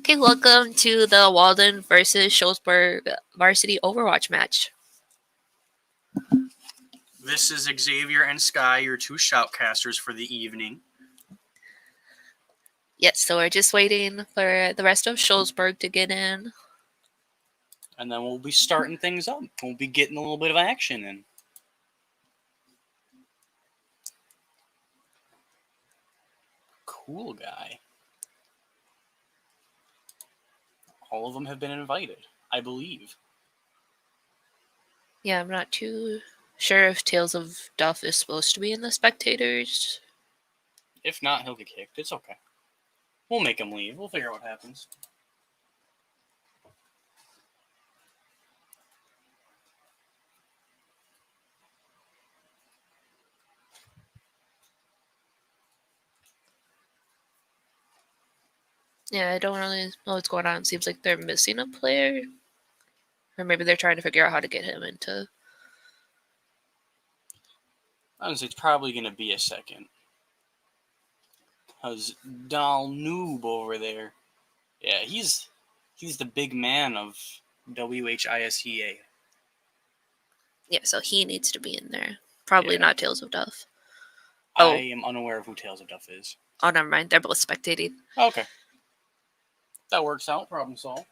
Okay, welcome to the Walden versus Shullsburg Varsity Overwatch match. This is Xavier and Sky, your two shoutcasters for the evening. Yes, so we're just waiting for the rest of Shullsburg to get in. And then we'll be starting things up. We'll be getting a little bit of action in. Cool guy. All of them have been invited, I believe. Yeah, I'm not too sure if Tales of Duff is supposed to be in the spectators. If not, he'll get kicked. It's okay. We'll make him leave. We'll figure out what happens. Yeah, I don't really know what's going on. It seems like they're missing a player. Or maybe they're trying to figure out how to get him into... Honestly, it's probably going to be a second. How's Dal Noob over there? Yeah, he's the big man of WHISEA. Yeah, so he needs to be in there. Probably not Tales of Duff. I am unaware of who Tales of Duff is. Oh, never mind. They're both spectating. Okay. That works out. Problem solved.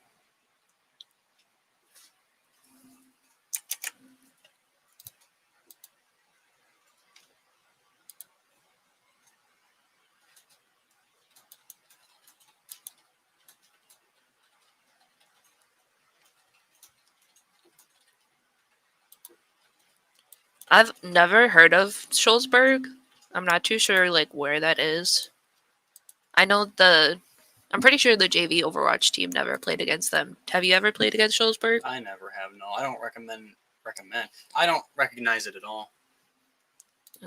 I've never heard of Shullsburg. I'm not too sure where that is. I know I'm pretty sure the JV Overwatch team never played against them. Have you ever played against Shullsburg? I never have. No, I don't recommend. I don't recognize it at all.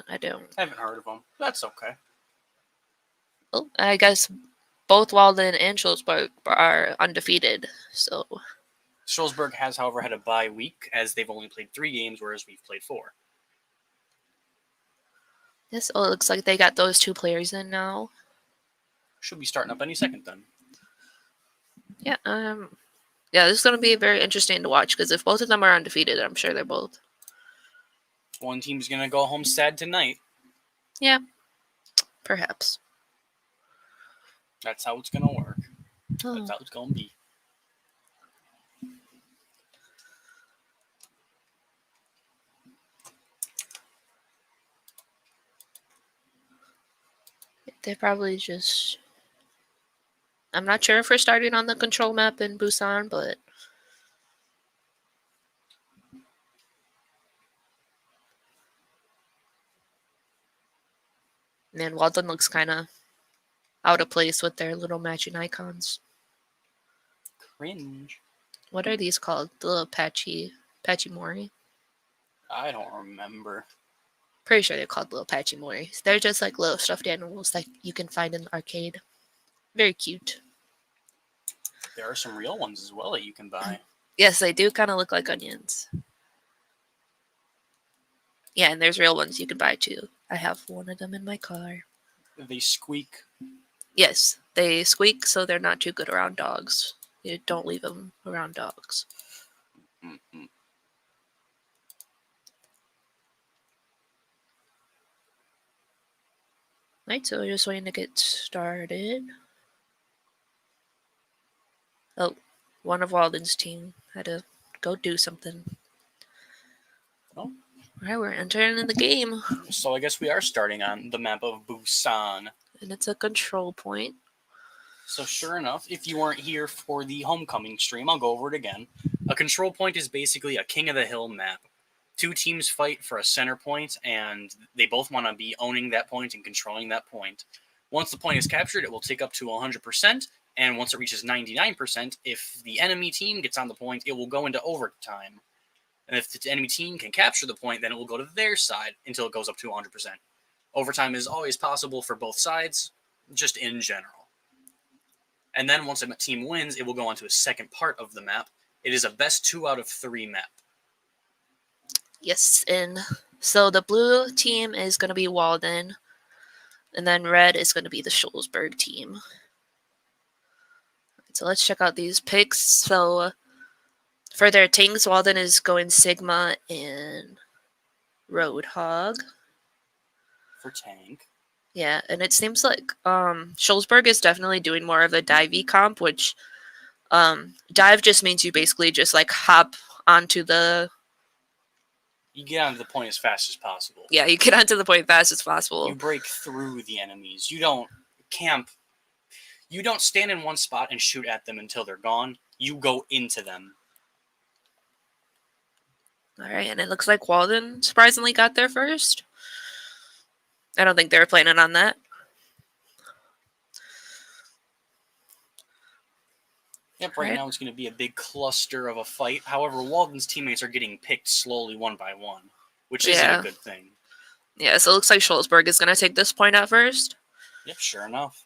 I don't. I haven't heard of them. That's okay. Well, I guess both Walden and Shullsburg are undefeated. So Shullsburg has, however, had a bye week as they've only played 3 games, whereas we've played 4. yes, it looks like they got those 2 players in now. Should be starting up any second then. Yeah. Yeah, this is going to be very interesting to watch because if both of them are undefeated, I'm sure they're both. One team's gonna go home sad tonight. Yeah, perhaps. That's how it's gonna work. Oh. That's how it's gonna be. They probably just... I'm not sure if we're starting on the control map in Busan, but... Man, Walden looks kind of out of place with their little matching icons. Cringe. What are these called? The little patchy Mori? I don't remember. Pretty sure they're called little patchy Mori. They're just like little stuffed animals that you can find in the arcade. Very cute. There are some real ones as well that you can buy. Yes, they do kind of look like onions. Yeah, and there's real ones you can buy too. I have one of them in my car. They squeak. Yes, they squeak, so they're not too good around dogs. You don't leave them around dogs. Mm-hmm. Right, so we're just waiting to get started. Oh, one of Walden's team had to go do something. Oh. Alright, we're entering in the game. So I guess we are starting on the map of Busan. And it's a control point. So sure enough, if you weren't here for the homecoming stream, I'll go over it again. A control point is basically a king of the hill map. 2 teams fight for a center point, and they both want to be owning that point and controlling that point. Once the point is captured, it will tick up to 100%, and once it reaches 99%, if the enemy team gets on the point, it will go into overtime. And if the enemy team can capture the point, then it will go to their side until it goes up to 100%. Overtime is always possible for both sides, just in general. And then once a team wins, it will go on to a second part of the map. It is a best 2 out of 3 map. Yes, and so the blue team is going to be Walden, and then red is going to be the Shullsburg team. So let's check out these picks. So for their tanks, Walden is going Sigma and Roadhog. For tank. Yeah, and it seems like Shullsburg is definitely doing more of a divey comp, which dive just means you basically just like hop onto the. You get onto the point as fast as possible. Yeah, you get onto the point fast as possible. You break through the enemies. You don't camp. You don't stand in one spot and shoot at them until they're gone. You go into them. All right, and it looks like Walden surprisingly got there first. I don't think they were planning on that. Yep, right now it's going to be a big cluster of a fight. However, Walden's teammates are getting picked slowly one by one, which isn't a good thing. Yeah, so it looks like Shullsburg is going to take this point at first. Yep, sure enough.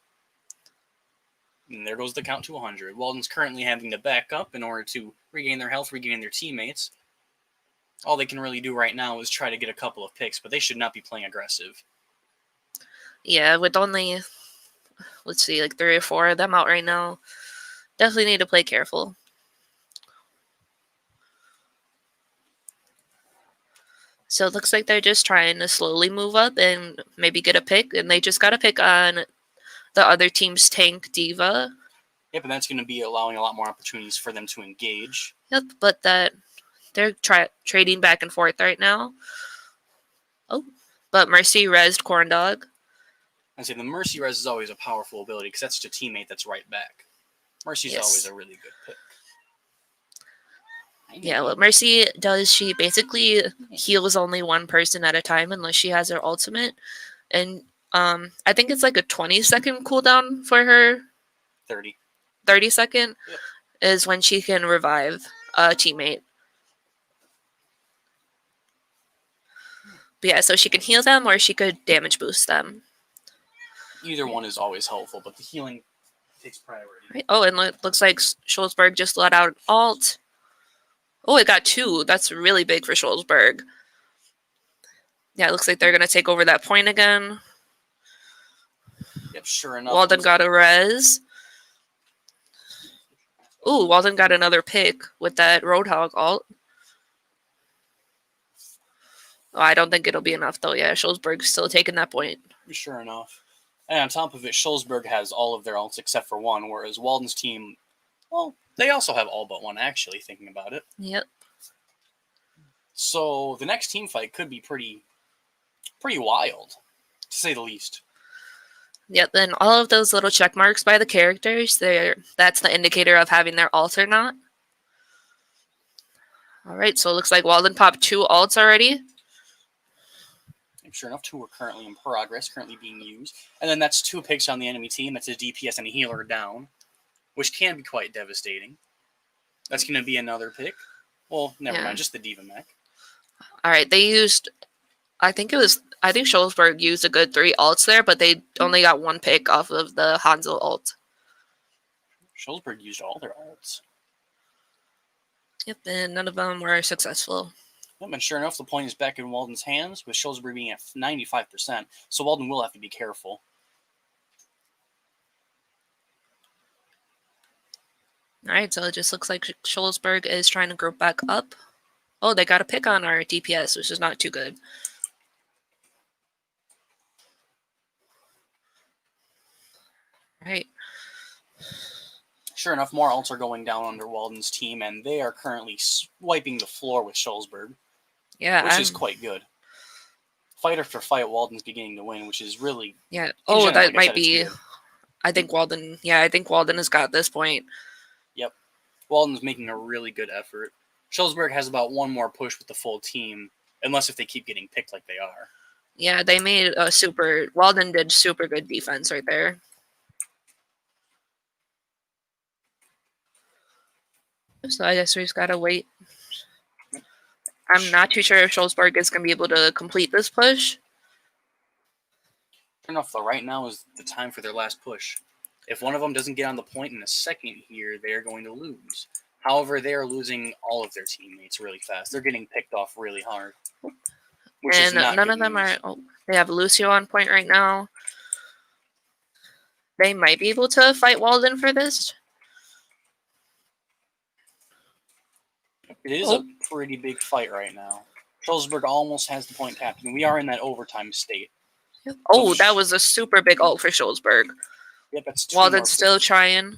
And there goes the count to 100. Walden's currently having to back up in order to regain their health, regain their teammates. All they can really do right now is try to get a couple of picks, but they should not be playing aggressive. Yeah, with only, let's see, like 3 or 4 of them out right now. Definitely need to play careful. So it looks like they're just trying to slowly move up and maybe get a pick. And they just got a pick on the other team's tank, Diva. Yep, and that's going to be allowing a lot more opportunities for them to engage. Yep, but they're trading back and forth right now. Oh, but Mercy rezzed Corndog. I say the Mercy res is always a powerful ability because that's just a teammate that's right back. Mercy's always a really good pick. Yeah, what Mercy does, she basically heals only one person at a time unless she has her ultimate. And I think it's like a 20-second cooldown for her. 30. 30-second Yep. is when she can revive a teammate. But yeah, so she can heal them or she could damage boost them. Either one is always helpful, but the healing takes priority. Right. Oh, and it looks like Shullsburg just let out alt. Oh, it got 2. That's really big for Shullsburg. Yeah, it looks like they're going to take over that point again. Yep, sure enough. Walden got a res. Ooh, Walden got another pick with that Roadhog alt. Oh, I don't think it'll be enough, though. Yeah, Shullsburg's still taking that point. Sure enough. And on top of it, Shullsburg has all of their alts except for one, whereas Walden's team, well, they also have all but one, actually, thinking about it. Yep. So the next team fight could be pretty wild, to say the least. Yep, and all of those little check marks by the characters, that's the indicator of having their alt or not. All right, so it looks like Walden popped 2 alts already. Sure enough, 2 are currently in progress, currently being used. And then that's 2 picks on the enemy team. That's a DPS and a healer down, which can be quite devastating. That's going to be another pick. Well, never mind, just the Diva mech. All right, they used, I think Shullsburg used a good 3 alts there, but they only got 1 pick off of the Hanzo alt. Shullsburg used all their alts. Yep, and none of them were successful. Yep, and sure enough, the point is back in Walden's hands, with Shullsburg being at 95%, so Walden will have to be careful. All right, so it just looks like Shullsburg is trying to group back up. Oh, they got a pick on our DPS, which is not too good. All right. Sure enough, more alts are going down under Walden's team, and they are currently wiping the floor with Shullsburg. Yeah, which is quite good. Fight after fight, Walden's beginning to win, which is really... Yeah. Oh, that might be... I think Walden has got this point. Yep. Walden's making a really good effort. Shullsburg has about 1 more push with the full team, unless if they keep getting picked like they are. Yeah, they made a Walden did super good defense right there. So I guess we just gotta wait. I'm not too sure if Shullsburg is going to be able to complete this push. Sure enough, though, right now is the time for their last push. If one of them doesn't get on the point in a second here, they're going to lose. However, they're losing all of their teammates really fast. They're getting picked off really hard. And none of them are... Oh, they have Lucio on point right now. They might be able to fight Walden for this. It is a pretty big fight right now. Shullsburg almost has the point tapped, and we are in that overtime state. Oh, that was a super big ult for Shullsburg. Yep, that's 2 Walden's more still picks. trying.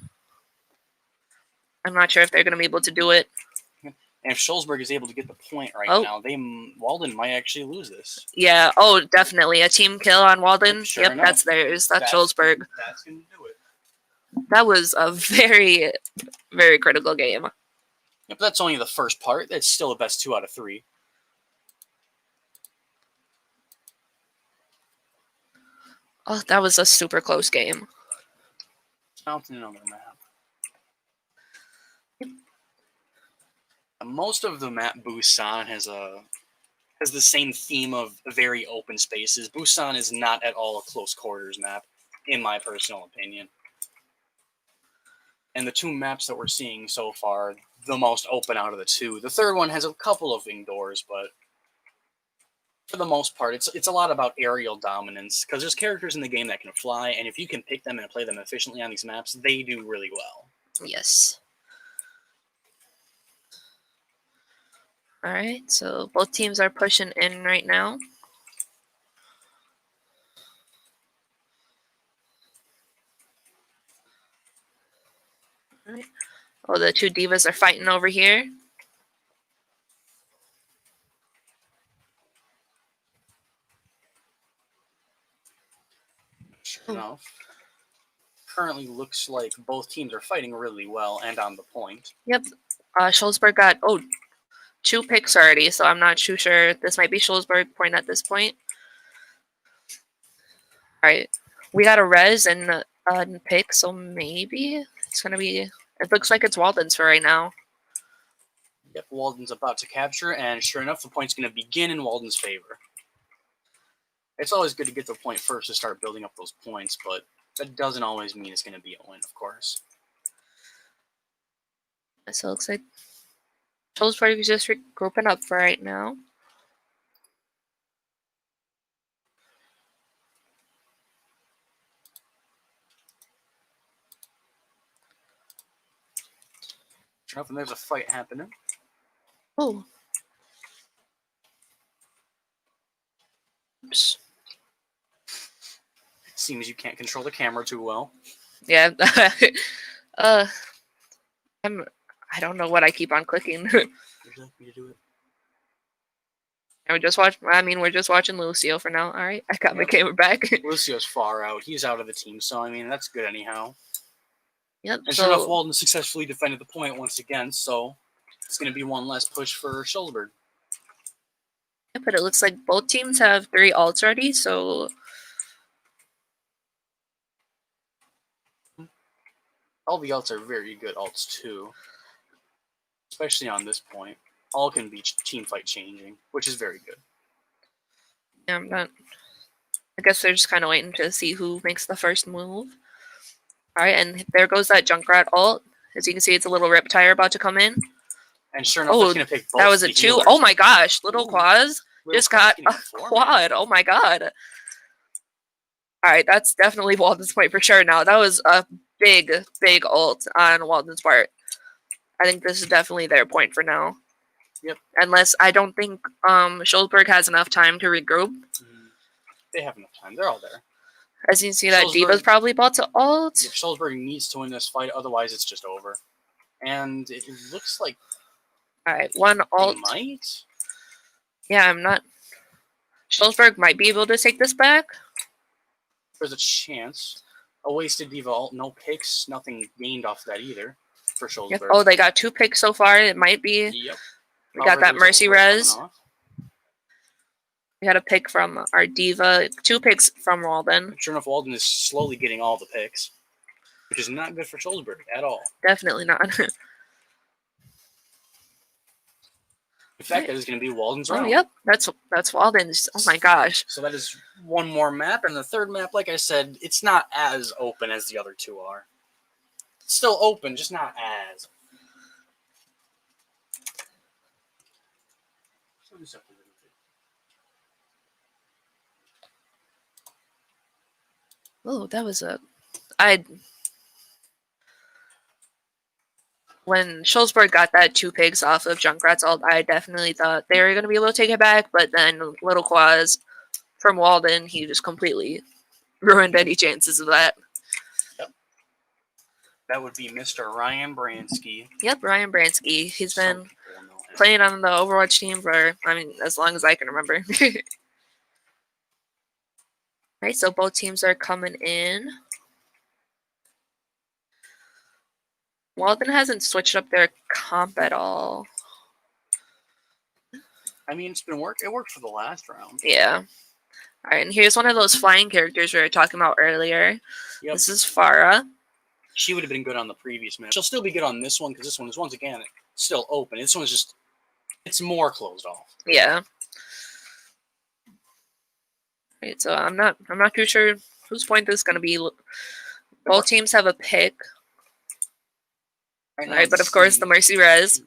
I'm not sure if they're going to be able to do it. And if Shullsburg is able to get the point right now, Walden might actually lose this. Yeah. Oh, definitely a team kill on Walden. Yep, sure Yep, enough. that's theirs. That's Shullsburg. That's going to do it. That was a very, very critical game. Yep, that's only the first part. That's still a best 2 out of 3. Oh, that was a super close game. Mountain another map. Most of the map Busan has the same theme of very open spaces. Busan is not at all a close quarters map, in my personal opinion. And the 2 maps that we're seeing so far, the most open out of the 2. The third one has a couple of indoors, but for the most part, it's a lot about aerial dominance, because there's characters in the game that can fly, and if you can pick them and play them efficiently on these maps, they do really well. Yes. All right, so both teams are pushing in right now. All right. Oh, the 2 divas are fighting over here. Sure enough. Currently looks like both teams are fighting really well and on the point. Yep. Shullsburg got 2 picks already, so I'm not too sure. This might be Shullsburg point at this point. All right, we got a res and a pick, so maybe it's gonna be. It looks like it's Walden's for right now. Yep, Walden's about to capture, and sure enough, the point's going to begin in Walden's favor. It's always good to get the point first to start building up those points, but that doesn't always mean it's going to be a win, of course. So it looks like Shullsburg is just grouping up for right now. Sure enough, and there's a fight happening. Oh. Oops. Seems you can't control the camera too well. Yeah. I don't know what I keep on clicking. Would you like me to do it? We're just watching Lucio for now. All right, I got my camera back. Lucio's far out. He's out of the team, so I mean that's good anyhow. Yep. And sure enough, Walden successfully defended the point once again, so it's going to be one less push for Shullsburg. Yeah, but it looks like both teams have 3 ults already, so all the ults are very good ults too, especially on this point. All can be team fight changing, which is very good. yeah, I'm not. I guess they're just kind of waiting to see who makes the first move. All right, and there goes that Junkrat ult. As you can see, it's a little Riptire about to come in. And sure enough, that's going to pick both. That was a 2. Healers. Oh my gosh, Little Quaz just got a quad. Oh my god. All right, that's definitely Walden's point for sure now. That was a big, big ult on Walden's part. I think this is definitely their point for now. Yep. Unless I don't think Shullsburg has enough time to regroup. They have enough time. They're all there. As you can see, that Diva's probably about to ult. Yep, Shullsburg needs to win this fight, otherwise it's just over. And it looks like... Alright, 1 ult. Might? Yeah, I'm not... Shullsburg might be able to take this back. There's a chance. A wasted Diva ult, no picks, nothing gained off that either for Shullsburg. Yep. Oh, they got 2 picks so far. It might be... Yep. We got that Mercy res. We had a pick from our Diva. 2 picks from Walden. Sure enough, Walden is slowly getting all the picks, which is not good for Shullsburg at all. Definitely not. In fact, that is going to be Walden's round. Oh, yep. That's Walden's. Oh my gosh. So that is 1 more map, and the third map, like I said, it's not as open as the other 2 are. It's still open, just not as. Oh, that was a... when Shullsburg got that 2 pigs off of Junkrat's ult, I definitely thought they were going to be able to take it back, but then Little Quaz from Walden, he just completely ruined any chances of that. Yep. That would be Mr. Ryan Bransky. Yep, Ryan Bransky. He's Some been people know him. playing on the Overwatch team for, as long as I can remember. Alright, so both teams are coming in. Walden hasn't switched up their comp at all. I mean, it's been it worked for the last round. Yeah. Alright, and here's one of those flying characters we were talking about earlier. Yep. This is Farah. She would have been good on the previous match. She'll still be good on this one because this one is, once again, still open. This one's just, it's more closed off. Yeah. Right, so I'm not too sure whose point this is going to be. Both teams have a pick. Alright, but of course the Mercy Res.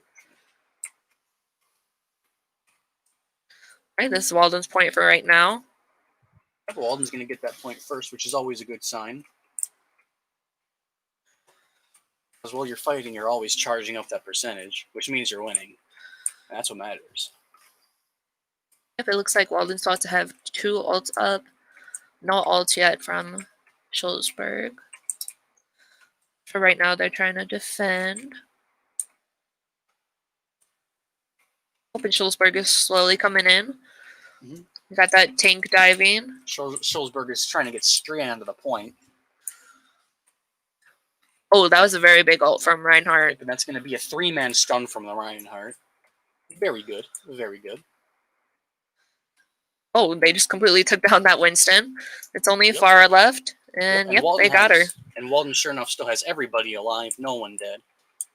Alright, this is Walden's point for right now. Walden's going to get that point first, which is always a good sign. Because while you're fighting, you're always charging up that percentage, which means you're winning. And that's what matters. Yep, it looks like Walden's about to have 2 ults up. No ults yet from Shullsburg. For right now, they're trying to defend. Hoping Shullsburg is slowly coming in. We got that tank diving. Shullsburg is trying to get straight onto the point. Oh, that was a very big ult from Reinhardt. And that's going to be a 3-man stun from the Reinhardt. Very good. Very good. Oh, they just completely took down that Winston. It's only Farah left. And yep, they got her. And Walden, sure enough, still has everybody alive. No one dead.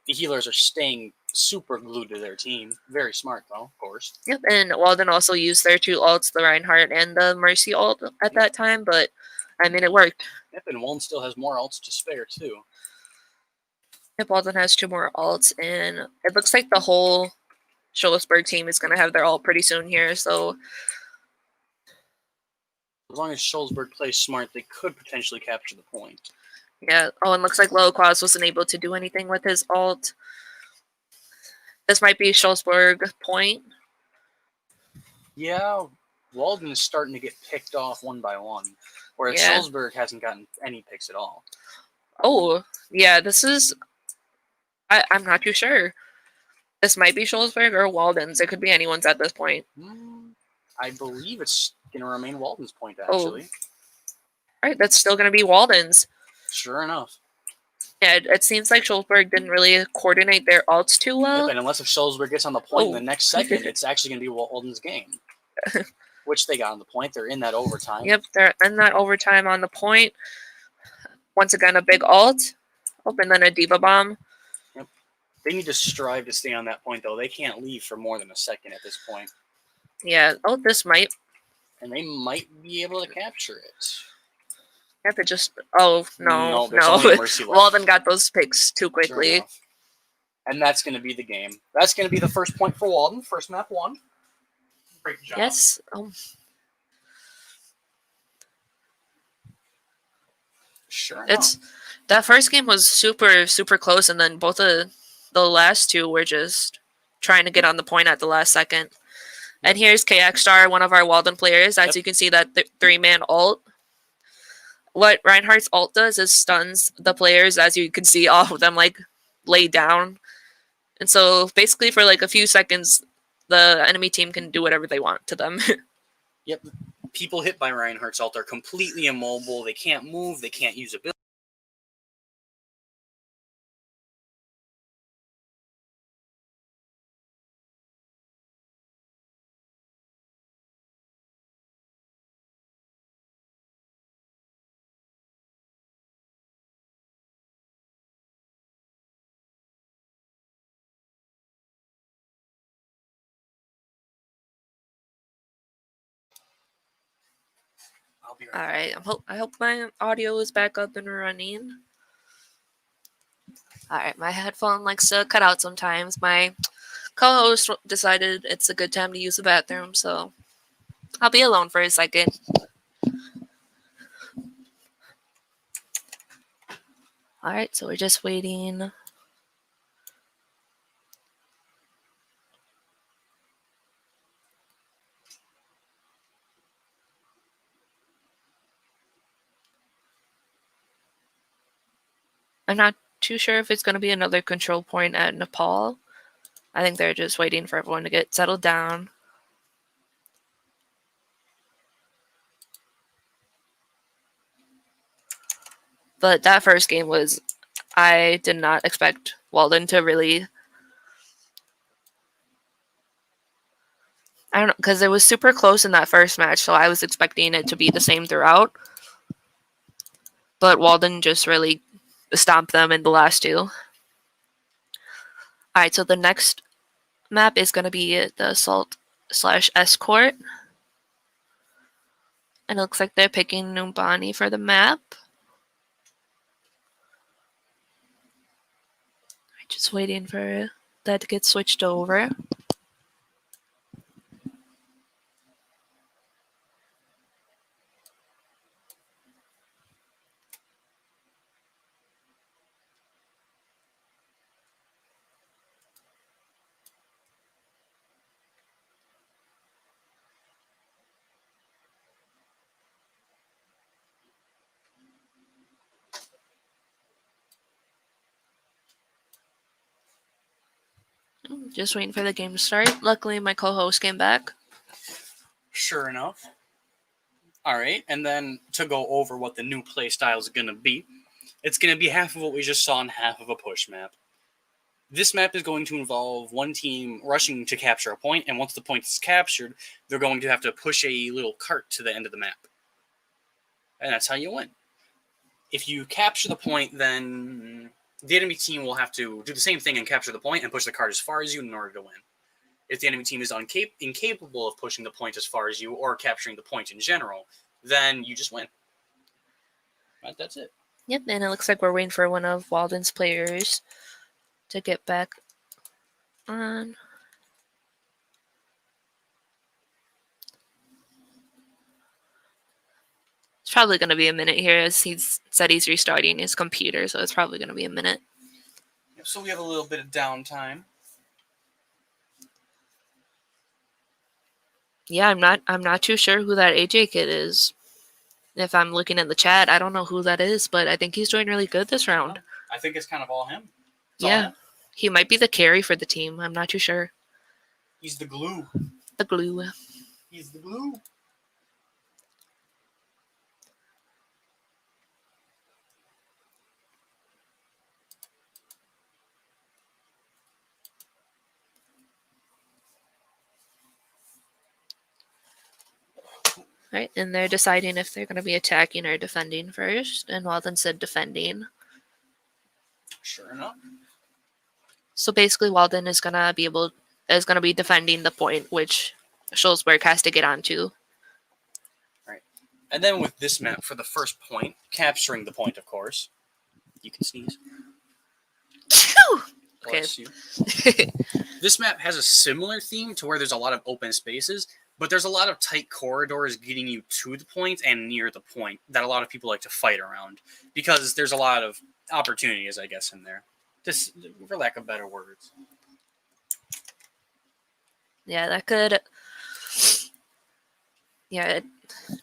The healers are staying super glued to their team. Very smart, though, of course. Yep, and Walden also used their 2 ults, the Reinhardt and the Mercy ult at that time, but, I mean, it worked. Yep, and Walden still has more ults to spare, too. Yep, Walden has 2 more ults, and it looks like the whole Shullsburg team is going to have their ult pretty soon here, so... As long as Shullsburg plays smart, they could potentially capture the point. Yeah. Oh, and looks like Little Quaz wasn't able to do anything with his ult. This might be Shullsburg point. Yeah, Walden is starting to get picked off one by one, whereas Shullsburg hasn't gotten any picks at all. Oh, yeah, this is... I'm not too sure. This might be Shullsburg or Walden's. It could be anyone's at this point. I believe it's going to remain Walden's point, actually. All right, that's still going to be Walden's. Sure enough. Yeah, it seems like Shullsburg didn't really coordinate their ults too well. Yep, and unless if Shullsburg gets on the point in the next second, it's actually going to be Walden's game. Which they got on the point. They're in that overtime. Yep, they're in that overtime on the point. Once again, a big ult. Oh, and then a Diva Bomb. Yep. They need to strive to stay on that point, though. They can't leave for more than a second at this point. Yeah. Oh, this might. And they might be able to capture it. Yep, it just... Oh, no. Walden got those picks too quickly. Sure, and that's going to be the game. That's going to be the first point for Walden. First map won. Great job. Yes. Sure. That first game was super, super close, and then both of the last 2 were just trying to get on the point at the last second. And here's KX Star, one of our Walden players. As you can see, that 3-man ult. What Reinhardt's ult does is stuns the players, as you can see all of them like lay down. And so basically for like a few seconds, the enemy team can do whatever they want to them. Yep. People hit by Reinhardt's ult are completely immobile. They can't move. They can't use ability. All right. I hope my audio is back up and running. All right. My headphone likes to cut out sometimes. My co-host decided it's a good time to use the bathroom, so I'll be alone for a second. All right. So we're just waiting I'm not too sure if it's going to be another control point at Nepal. I think they're just waiting for everyone to get settled down. But that first game was, I did not expect Walden to really, I don't know, because it was super close in that first match, so I was expecting it to be the same throughout. But Walden just really stomped them in the last two. Alright, so the next map is going to be the Assault/Escort. And it looks like they're picking Numbani for the map. Just waiting for that to get switched over. Just waiting for the game to start. Luckily, my co-host came back. Sure enough. All right, and then to go over what the new play style is going to be, it's going to be half of what we just saw and half of a push map. This map is going to involve one team rushing to capture a point, and once the point is captured, they're going to have to push a little cart to the end of the map. And that's how you win. If you capture the point, then the enemy team will have to do the same thing and capture the point and push the cart as far as you in order to win. If the enemy team is incapable of pushing the point as far as you or capturing the point in general, then you just win. Right, that's it. Yep, and it looks like we're waiting for one of Walden's players to get back on. It's probably going to be a minute here, as he's said he's restarting his computer, so it's probably going to be a minute. So we have a little bit of downtime. Yeah, I'm not too sure who that AJ kid is. If I'm looking in the chat, I don't know who that is, but I think he's doing really good this round. I think it's kind of all him. Yeah, all him. He might be the carry for the team. I'm not too sure. He's the glue. The glue. He's the glue. Right, and they're deciding if they're going to be attacking or defending first, and Walden said defending. Sure enough. So basically, Walden is going to be defending the point, which Shullsburg has to get onto. Right, and then with this map for the first point, capturing the point, of course. You can sneeze. Bless you. This map has a similar theme to where there's a lot of open spaces, but there's a lot of tight corridors getting you to the point and near the point that a lot of people like to fight around because there's a lot of opportunities, I guess, in there. Just for lack of better words. Yeah, that could. Yeah,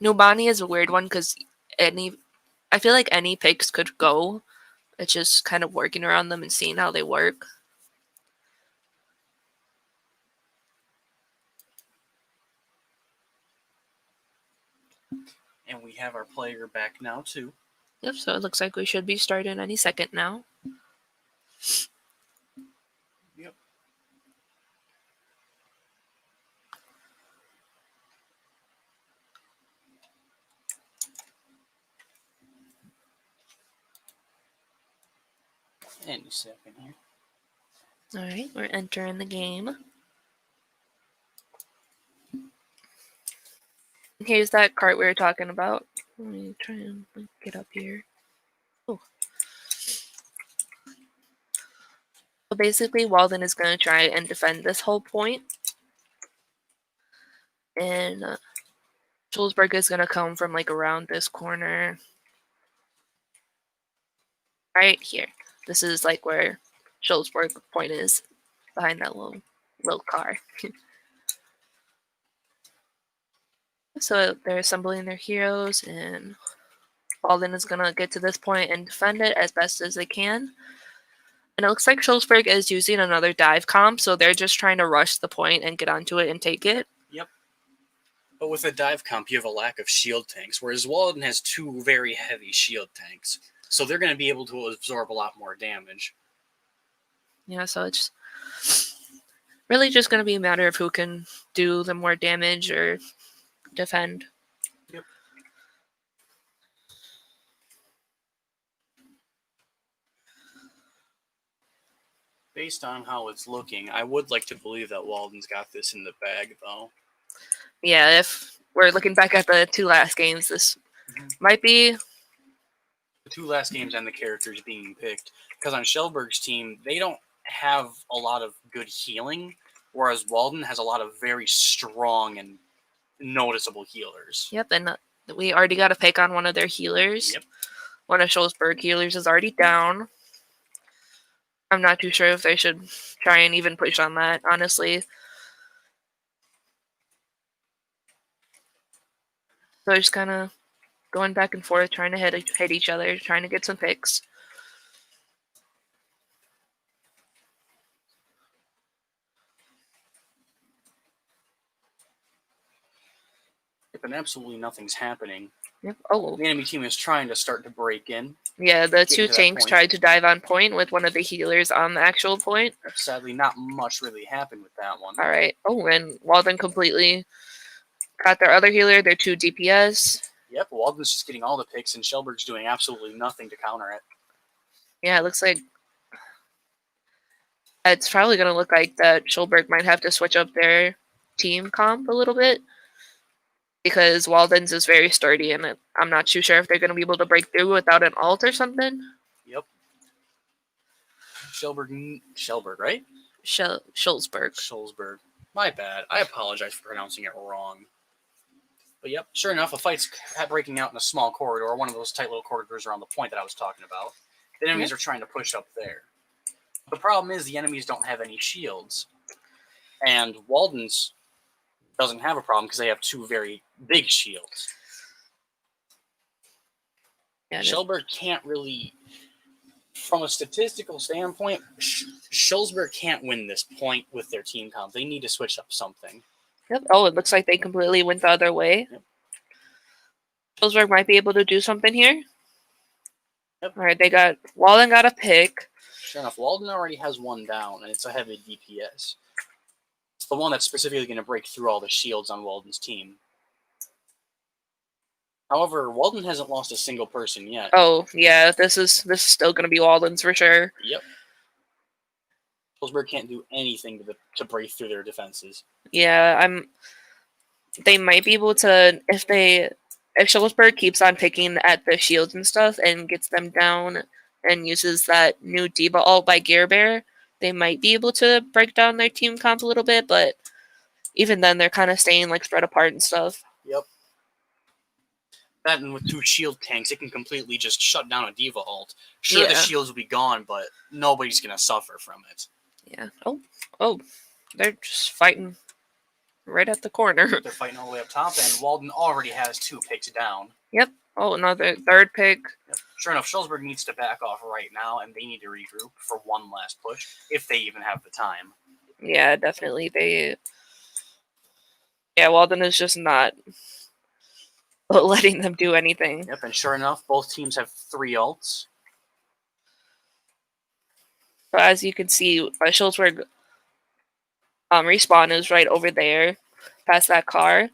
Numbani is a weird one because I feel like any picks could go. It's just kind of working around them and seeing how they work. And we have our player back now, too. Yep, so it looks like we should be starting any second now. Yep. Any second here. Alright, we're entering the game. Here's that cart we were talking about. Let me try and get up here. Oh. So basically, Walden is going to try and defend this whole point. And Shullsburg is going to come from like around this corner. Right here. This is like where Shullsburg point is, behind that little car. So they're assembling their heroes, and Walden is going to get to this point and defend it as best as they can. And it looks like Shullsburg is using another dive comp, so they're just trying to rush the point and get onto it and take it. Yep. But with a dive comp, you have a lack of shield tanks, whereas Walden has 2 very heavy shield tanks. So they're going to be able to absorb a lot more damage. Yeah, so it's really just going to be a matter of who can do the more damage or defend. Yep. Based on how it's looking, I would like to believe that Walden's got this in the bag, though. Yeah, if we're looking back at the 2 last games, this might be the 2 last games and the characters being picked. Because on Shullsburg's team, they don't have a lot of good healing, whereas Walden has a lot of very strong and noticeable healers. Yep, and we already got a pick on one of their healers. Yep. One of Shullsburg healers is already down. I'm not too sure if they should try and even push on that, honestly. So just kind of going back and forth, trying to hit each other, trying to get some picks. And absolutely nothing's happening. Yep. Oh. The enemy team is trying to start to break in. Yeah, the 2 tanks tried to dive on point with one of the healers on the actual point. Sadly, not much really happened with that one. All right. Oh, and Walden completely got their other healer, their 2 DPS. Yep, Walden's just getting all the picks, and Shullsburg's doing absolutely nothing to counter it. Yeah, it looks like it's probably going to look like that Shullsburg might have to switch up their team comp a little bit, because Walden's is very sturdy, and I'm not too sure if they're going to be able to break through without an ult or something. Yep. Shullsburg, right? Shullsburg. Shullsburg. My bad. I apologize for pronouncing it wrong. But yep, sure enough, a fight's breaking out in a small corridor, one of those tight little corridors around the point that I was talking about. The enemies are trying to push up there. The problem is the enemies don't have any shields. And Walden's doesn't have a problem because they have 2 very big shields. Yeah, Shullsburg can't really, from a statistical standpoint, Shullsburg can't win this point with their team comp. They need to switch up something. Yep. Oh, it looks like they completely went the other way. Yep. Shullsburg might be able to do something here. Yep. All right, Walden got a pick. Sure enough, Walden already has 1 down, and it's a heavy DPS. It's the one that's specifically going to break through all the shields on Walden's team. However, Walden hasn't lost a single person yet. Oh, yeah, this is still going to be Walden's for sure. Yep. Shullsburg can't do anything to break through their defenses. Yeah, they might be able to, if Shullsburg keeps on picking at the shields and stuff and gets them down and uses that new Diva ult by Gear Bear, they might be able to break down their team comp a little bit, but even then they're kind of staying like spread apart and stuff. Yep. That, and with 2 shield tanks, it can completely just shut down a Diva ult. Sure, the shields will be gone, but nobody's going to suffer from it. Yeah. Oh, they're just fighting right at the corner. They're fighting all the way up top, and Walden already has 2 picks down. Yep. Oh, another 3rd pick. Yep. Sure enough, Shullsburg needs to back off right now, and they need to regroup for 1 last push, if they even have the time. Yeah, definitely. Walden is just not letting them do anything. Yep, and sure enough, both teams have 3 ults. So as you can see, Shullsburg respawn is right over there, past that car.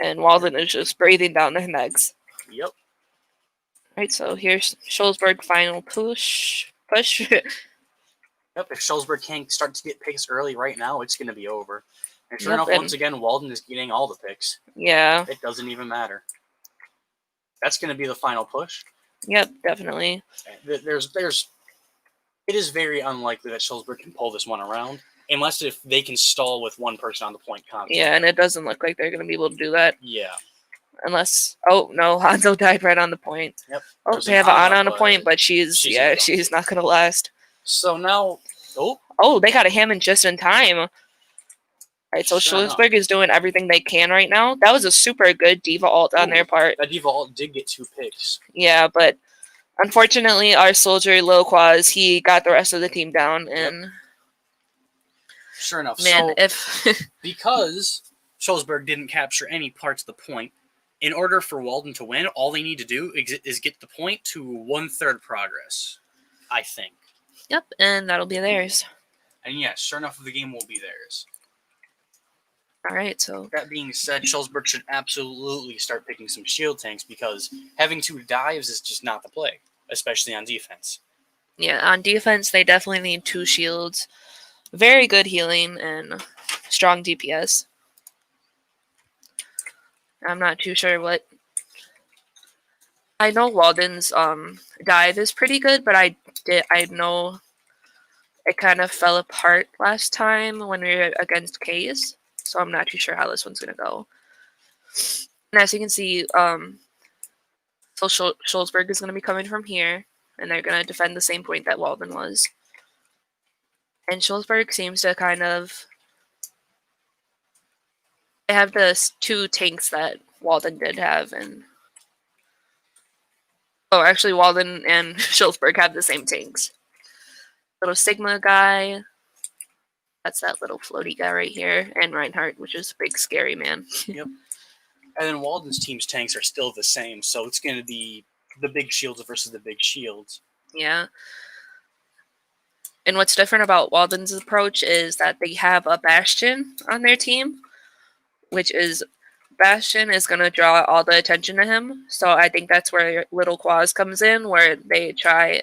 And Walden is just breathing down their necks. Yep. Right, so here's Shullsburg final push. Yep, if Shullsburg can't start to get picks early right now, it's going to be over. And sure enough, once again, Walden is getting all the picks. Yeah. It doesn't even matter. That's going to be the final push. Yep, definitely. It is very unlikely that Shullsburg can pull this one around, unless if they can stall with 1 person on the point constantly. Yeah, and it doesn't look like they're going to be able to do that. Yeah. Unless, oh no, Hanzo died right on the point. Yep. Oh, they have Anna on a point, but she's not going to last. So now, oh, they got a Hammond just in time. Right, so Sure enough. Shullsburg is doing everything they can right now. That was a super good diva ult on their part. That diva ult did get 2 picks. Yeah, but unfortunately, our soldier Loquaz, he got the rest of the team down, and Sure enough. man, So if because Shullsburg didn't capture any parts of the point, in order for Walden to win, all they need to do is get the point to 1/3 progress, I think. yep, and that'll be theirs. And yes, sure enough, the game will be theirs. All right, so That being said, Shullsburg should absolutely start picking some shield tanks because having 2 dives is just not the play, especially on defense. yeah, on defense they definitely need 2 shields, very good healing, and strong DPS. I'm not too sure what. I know Walden's dive is pretty good, but I know it kind of fell apart last time when we were against K's, so I'm not too sure how this one's gonna go. And as you can see, so Shullsburg is gonna be coming from here, and they're gonna defend the same point that Walden was. And Shullsburg seems to kind of. They have the 2 tanks that Walden did have, and oh, actually, Walden and Shullsburg have the same tanks. Little Sigma guy. That's that little floaty guy right here, and Reinhardt, which is a big scary man. Yep. And then Walden's team's tanks are still the same, so it's going to be the big shields versus the big shields. Yeah. And what's different about Walden's approach is that they have a Bastion on their team, which is Bastion is going to draw all the attention to him. So I think that's where Little Quaz comes in, where they try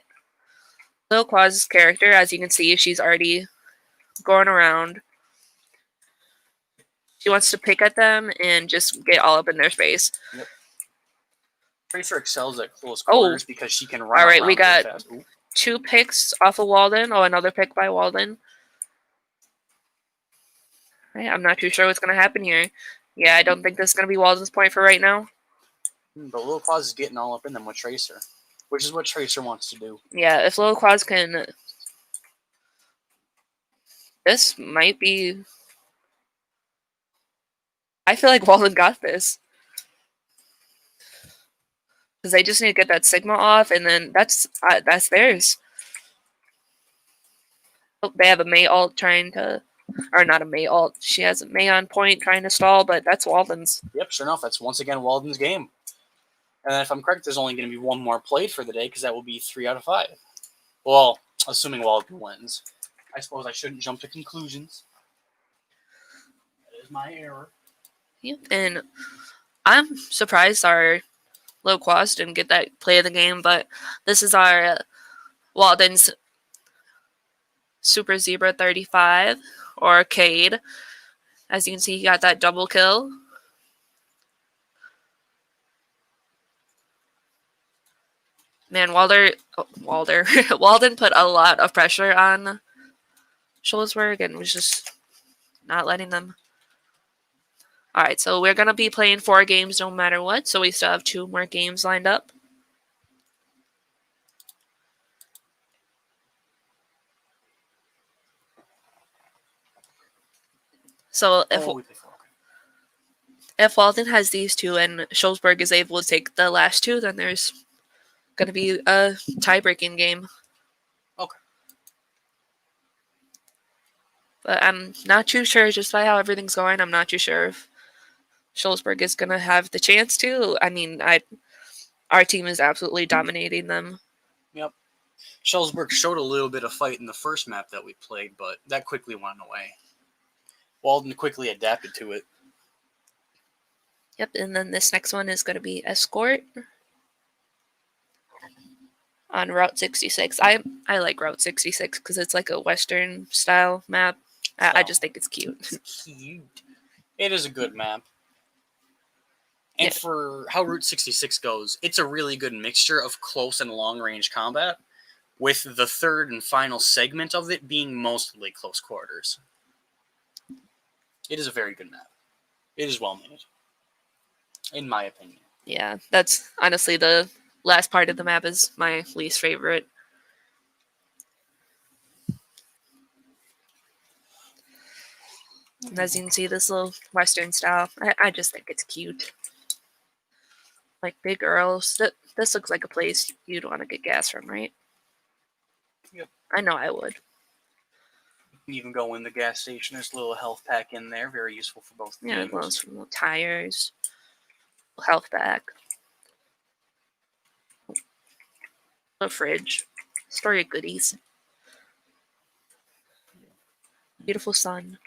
Little Quaz's character. As you can see, she's already going around. She wants to pick at them and just get all up in their space. Yep. Tracer excels at close quarters because she can run. All right, we really got fast. 2 picks off of Walden. Oh, another pick by Walden. Right, I'm not too sure what's going to happen here. Yeah, I don't think this is going to be Walden's point for right now. But Lil Quaz is getting all up in them with Tracer, which is what Tracer wants to do. Yeah, if Lil Quaz can. This might be. I feel like Walden got this. Because they just need to get that Sigma off, and then that's theirs. Oh, they have a May ult trying to. Or not a May ult. She has a May on point trying to stall, but that's Walden's. Yep, sure enough. That's once again Walden's game. And then if I'm correct, there's only going to be 1 more played for the day because that will be 3 out of 5. Well, assuming Walden wins. I suppose I shouldn't jump to conclusions. That is my error. Yep, and I'm surprised our Low Quas didn't get that play of the game, but this is our Walden's Super Zebra 35 or Cade. As you can see, he got that double kill. Man, Walden put a lot of pressure on Shullsburg and was just not letting them. All right, so we're going to be playing 4 games no matter what, so we still have 2 more games lined up. So if Walden has these 2 and Shullsburg is able to take the last 2, then there's going to be a tie-breaking game. Okay. But I'm not too sure, just by how everything's going, I'm not too sure if Shullsburg is going to have the chance to. I mean, our team is absolutely dominating them. Yep. Shullsburg showed a little bit of fight in the first map that we played, but that quickly went away. Walden quickly adapted to it. Yep, and then this next one is going to be Escort on Route 66. I like Route 66 because it's like a Western style map. I just think it's cute. It's cute. It is a good map. And for how Route 66 goes, it's a really good mixture of close and long range combat, with the 3rd and final segment of it being mostly close quarters. It is a very good map. It is well made, in my opinion. Yeah, that's honestly the last part of the map is my least favorite. And as you can see, this little Western style, I just think it's cute. Like big Earls. This looks like a place you'd want to get gas from, right? Yep. I know I would. You can even go in the gas station. There's a little health pack in there. Very useful for both Yeah, teams. little tires, health pack, a fridge, store of goodies. Beautiful sun.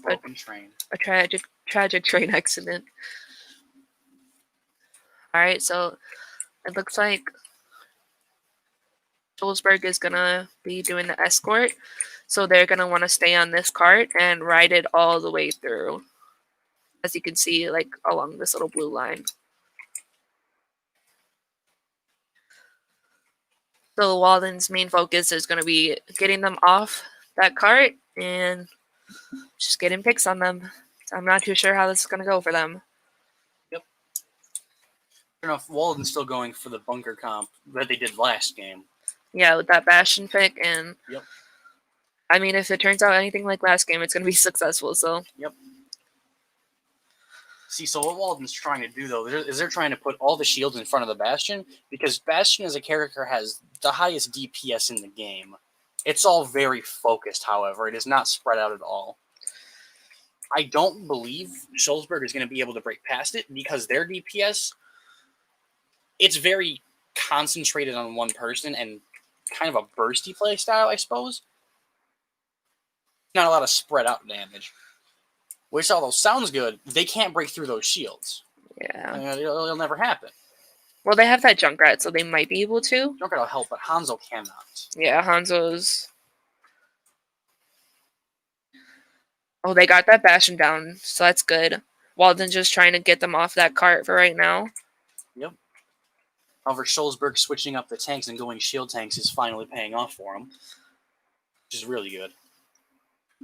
Broken train. A tragic train accident. Alright, so it looks like Shullsburg is gonna be doing the escort. So they're gonna want to stay on this cart and ride it all the way through. As you can see, like along this little blue line. So Walden's main focus is going to be getting them off that cart and just getting picks on them. So I'm not too sure how this is going to go for them. Yep. Sure enough, Walden's still going for the bunker comp that they did last game. Yeah, with that Bastion pick, and Yep. I mean, if it turns out anything like last game, it's going to be successful. So yep. See, so what Walden's trying to do, though, is they're trying to put all the shields in front of the Bastion, because Bastion as a character has the highest DPS in the game. It's all very focused, however. It is not spread out at all. I don't believe Shullsburg is going to be able to break past it, because their DPS, it's very concentrated on one person and kind of a bursty play style, I suppose. Not a lot of spread out damage. Which, although sounds good, they can't break through those shields. yeah, It'll never happen. well, they have that Junkrat, so they might be able to. Junkrat will help, but Hanzo cannot. Yeah, Hanzo's. Oh, they got that Bastion down, so that's good. Walden's just trying to get them off that cart for right now. Yep. However, Shullsburg switching up the tanks and going shield tanks is finally paying off for him, which is really good.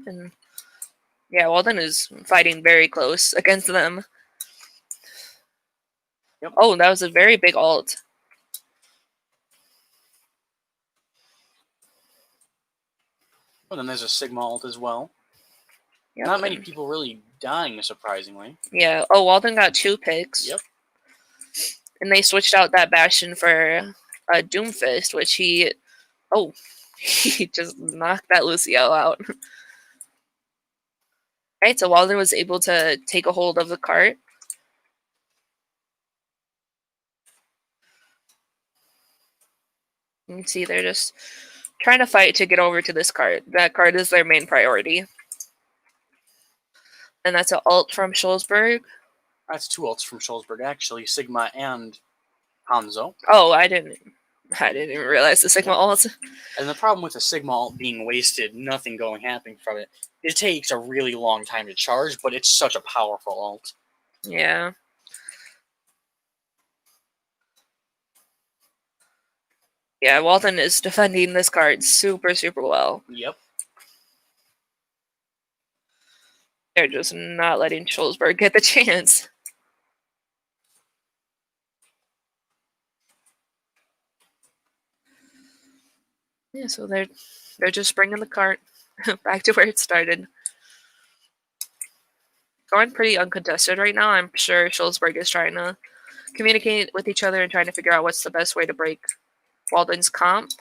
And yeah, Walden is fighting very close against them. Yep. Oh, that was a very big ult. Well, then there's a Sigma ult as well. Yep. Not many people really dying, surprisingly. Yeah. Oh, Walden got 2 picks. Yep. And they switched out that Bastion for a Doomfist, which he... Oh, he just knocked that Lucio out. Right, so Walden was able to take a hold of the cart. You can see they're just trying to fight to get over to this cart. That cart is their main priority. And that's an ult from Shullsburg. That's 2 ults from Shullsburg, actually. Sigma and Hanzo. Oh, I didn't even realize the Sigma ult. And the problem with the Sigma ult being wasted, nothing happening from it, it takes a really long time to charge, but it's such a powerful ult. Yeah. Yeah, Walden is defending this card super, super well. Yep. They're just not letting Shullsburg get the chance. Yeah, so they're just bringing the cart back to where it started. Going pretty uncontested right now. I'm sure Shullsburg is trying to communicate with each other and trying to figure out what's the best way to break Walden's comp.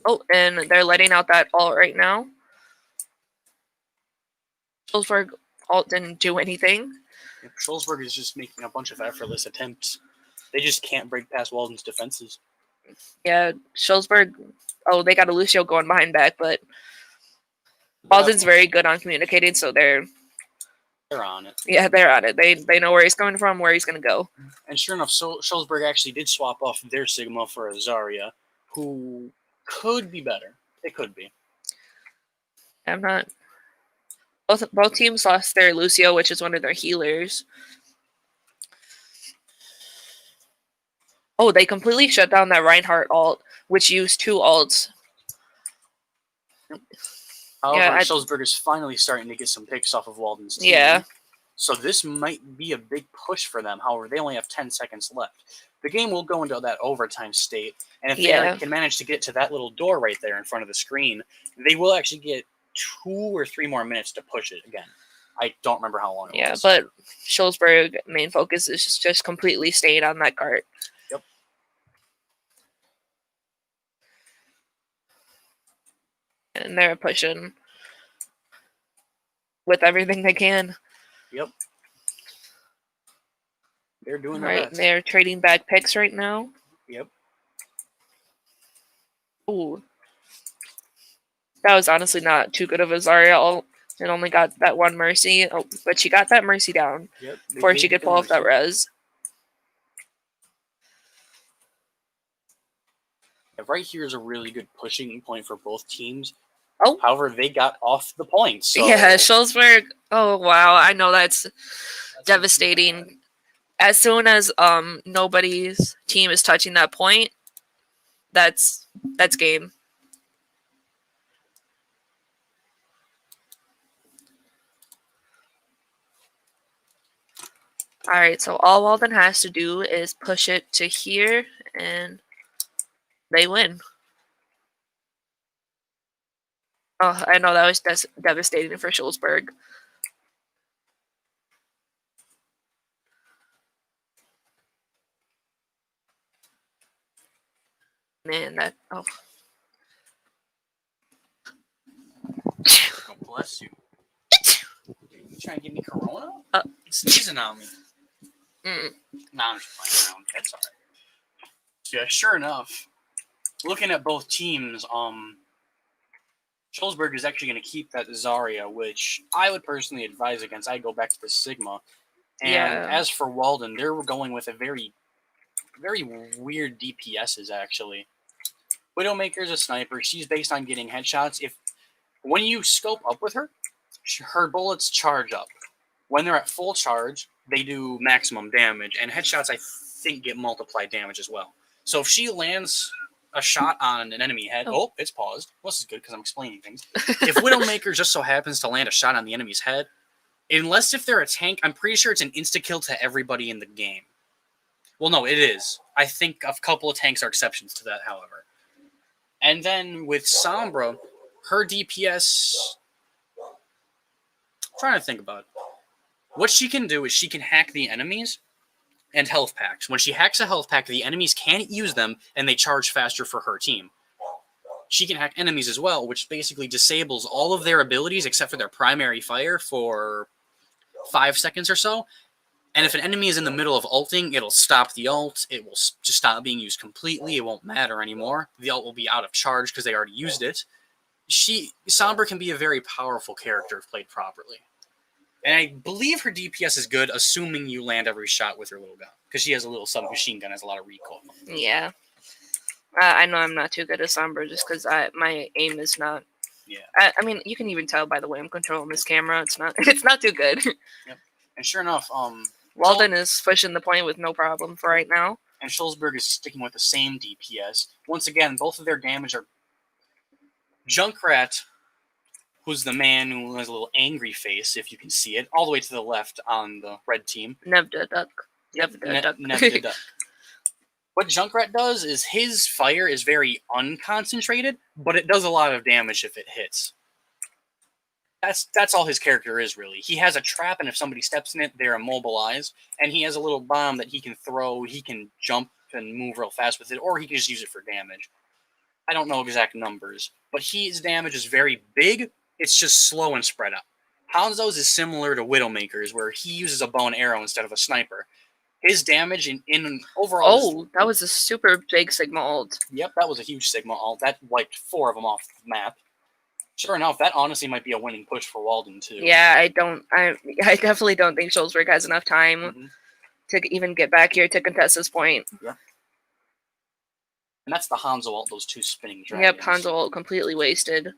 Oh, and they're letting out that ult right now. Shullsburg ult didn't do anything. Yep, Shullsburg is just making a bunch of effortless attempts. They just can't break past Walden's defenses. Yeah, Shullsburg. Oh, they got a Lucio going behind back, but Walden's very good on communicating, so they're on it. Yeah, they're on it. They know where he's coming from, where he's going to go. And sure enough, Shullsburg actually did swap off their Sigma for a Zarya, who could be better. It could be. I'm not. Both teams lost their Lucio, which is one of their healers. Oh, they completely shut down that Reinhardt ult, which used 2 ults. However, Yeah, Shullsburg is finally starting to get some picks off of Walden's team. yeah, So this might be a big push for them. However, they only have 10 seconds left. The game will go into that overtime state, and if they yeah. can manage to get to that little door right there in front of the screen, they will actually get 2 or 3 more minutes to push it again. I don't remember how long it Yeah, was. but Shullsburg main focus is just completely staying on that cart. Yep. And they're pushing with everything they can. Yep. They're doing their Right, best. they're trading back picks right now. Yep. Ooh. That was honestly not too good of a Zarya. It only got that one Mercy. Oh, but she got that Mercy down Yep. before she could pull off that res. Right here is a really good pushing point for both teams. Oh. However, they got off the point. So Yeah, Shullsburg. Oh, wow. I know that's devastating. As soon as nobody's team is touching that point, that's game. Alright, so all Walden has to do is push it to here, and they win. Oh, I know that was devastating for Shullsburg. Man, that... Oh. God bless you. You trying to give me corona? Uh. Sneezing on me. Nah, I'm just playing around. That's alright. Yeah, sure enough, looking at both teams, Shullsburg is actually going to keep that Zarya, which I would personally advise against. I'd go back to the Sigma. And Yeah. as for Walden, they're going with a very, very weird DPSs, actually. Widowmaker's a sniper. She's based on getting headshots. When you scope up with her, her bullets charge up. When they're at full charge, they do maximum damage, and headshots, I think, get multiplied damage as well. So if she lands a shot on an enemy head, it's paused. Well, this is good because I'm explaining things. If Widowmaker just so happens to land a shot on the enemy's head, unless if they're a tank, I'm pretty sure it's an insta-kill to everybody in the game. Well, no, it is. I think a couple of tanks are exceptions to that, however. And then with Sombra, her DPS... I'm trying to think about it. What she can do is she can hack the enemies and health packs. When she hacks a health pack, the enemies can't use them, and they charge faster for her team. She can hack enemies as well, which basically disables all of their abilities except for their primary fire for 5 seconds or so. And if an enemy is in the middle of ulting, it'll stop the ult. It will just stop being used completely. It won't matter anymore. The ult will be out of charge because they already used it. Sombra can be a very powerful character if played properly. And I believe her DPS is good, assuming you land every shot with her little gun. Because she has a little submachine gun, has a lot of recoil. Yeah. I know I'm not too good at Sombra just because my aim is not... Yeah. I mean, you can even tell by the way I'm controlling this camera. It's not too good. Yep. And sure enough, Walden is pushing the point with no problem for right now. And Shullsburg is sticking with the same DPS. Once again, both of their damage are... Junkrat, who's the man who has a little angry face, if you can see it, all the way to the left on the red team. Nevda duck. Nevda duck. What Junkrat does is his fire is very unconcentrated, but it does a lot of damage if it hits. That's all his character is, really. He has a trap, and if somebody steps in it, they're immobilized. And he has a little bomb that he can throw. He can jump and move real fast with it, or he can just use it for damage. I don't know exact numbers, but his damage is very big. It's just slow and spread out. Hanzo's is similar to Widowmaker's, where he uses a bow and arrow instead of a sniper. His damage in overall... Oh, that was a super big Sigma ult. Yep, that was a huge Sigma ult. That wiped 4 of them off the map. Sure enough, that honestly might be a winning push for Walden, too. Yeah, I definitely don't think Shullsburg has enough time to even get back here to contest this point. Yeah. And that's the Hanzo ult, those 2 spinning dragons. Yep, Hanzo ult completely wasted.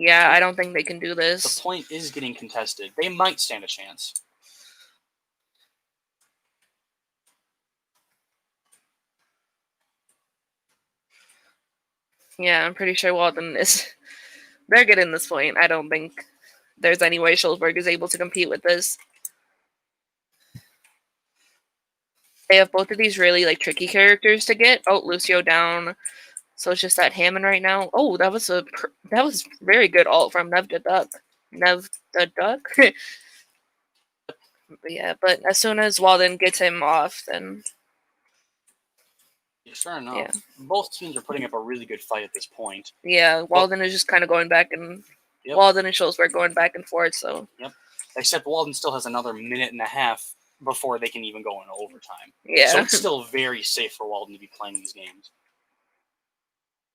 Yeah, I don't think they can do this. The point is getting contested. They might stand a chance. Yeah, I'm pretty sure Walden is. They're getting this point. I don't think there's any way Shullsburg is able to compete with this. They have both of these really like tricky characters to get. Oh, Lucio down. So it's just that Hammond right now. Oh, that was very good ult from Nev the Duck. Nev the Duck. But yeah, but as soon as Walden gets him off, then Yeah, sure enough, yeah. both teams are putting up a really good fight at this point. Yeah, Walden is just kind of going back and Walden and Shullsburg going back and forth. So except Walden still has another minute and a half before they can even go into overtime. yeah, So it's still very safe for Walden to be playing these games.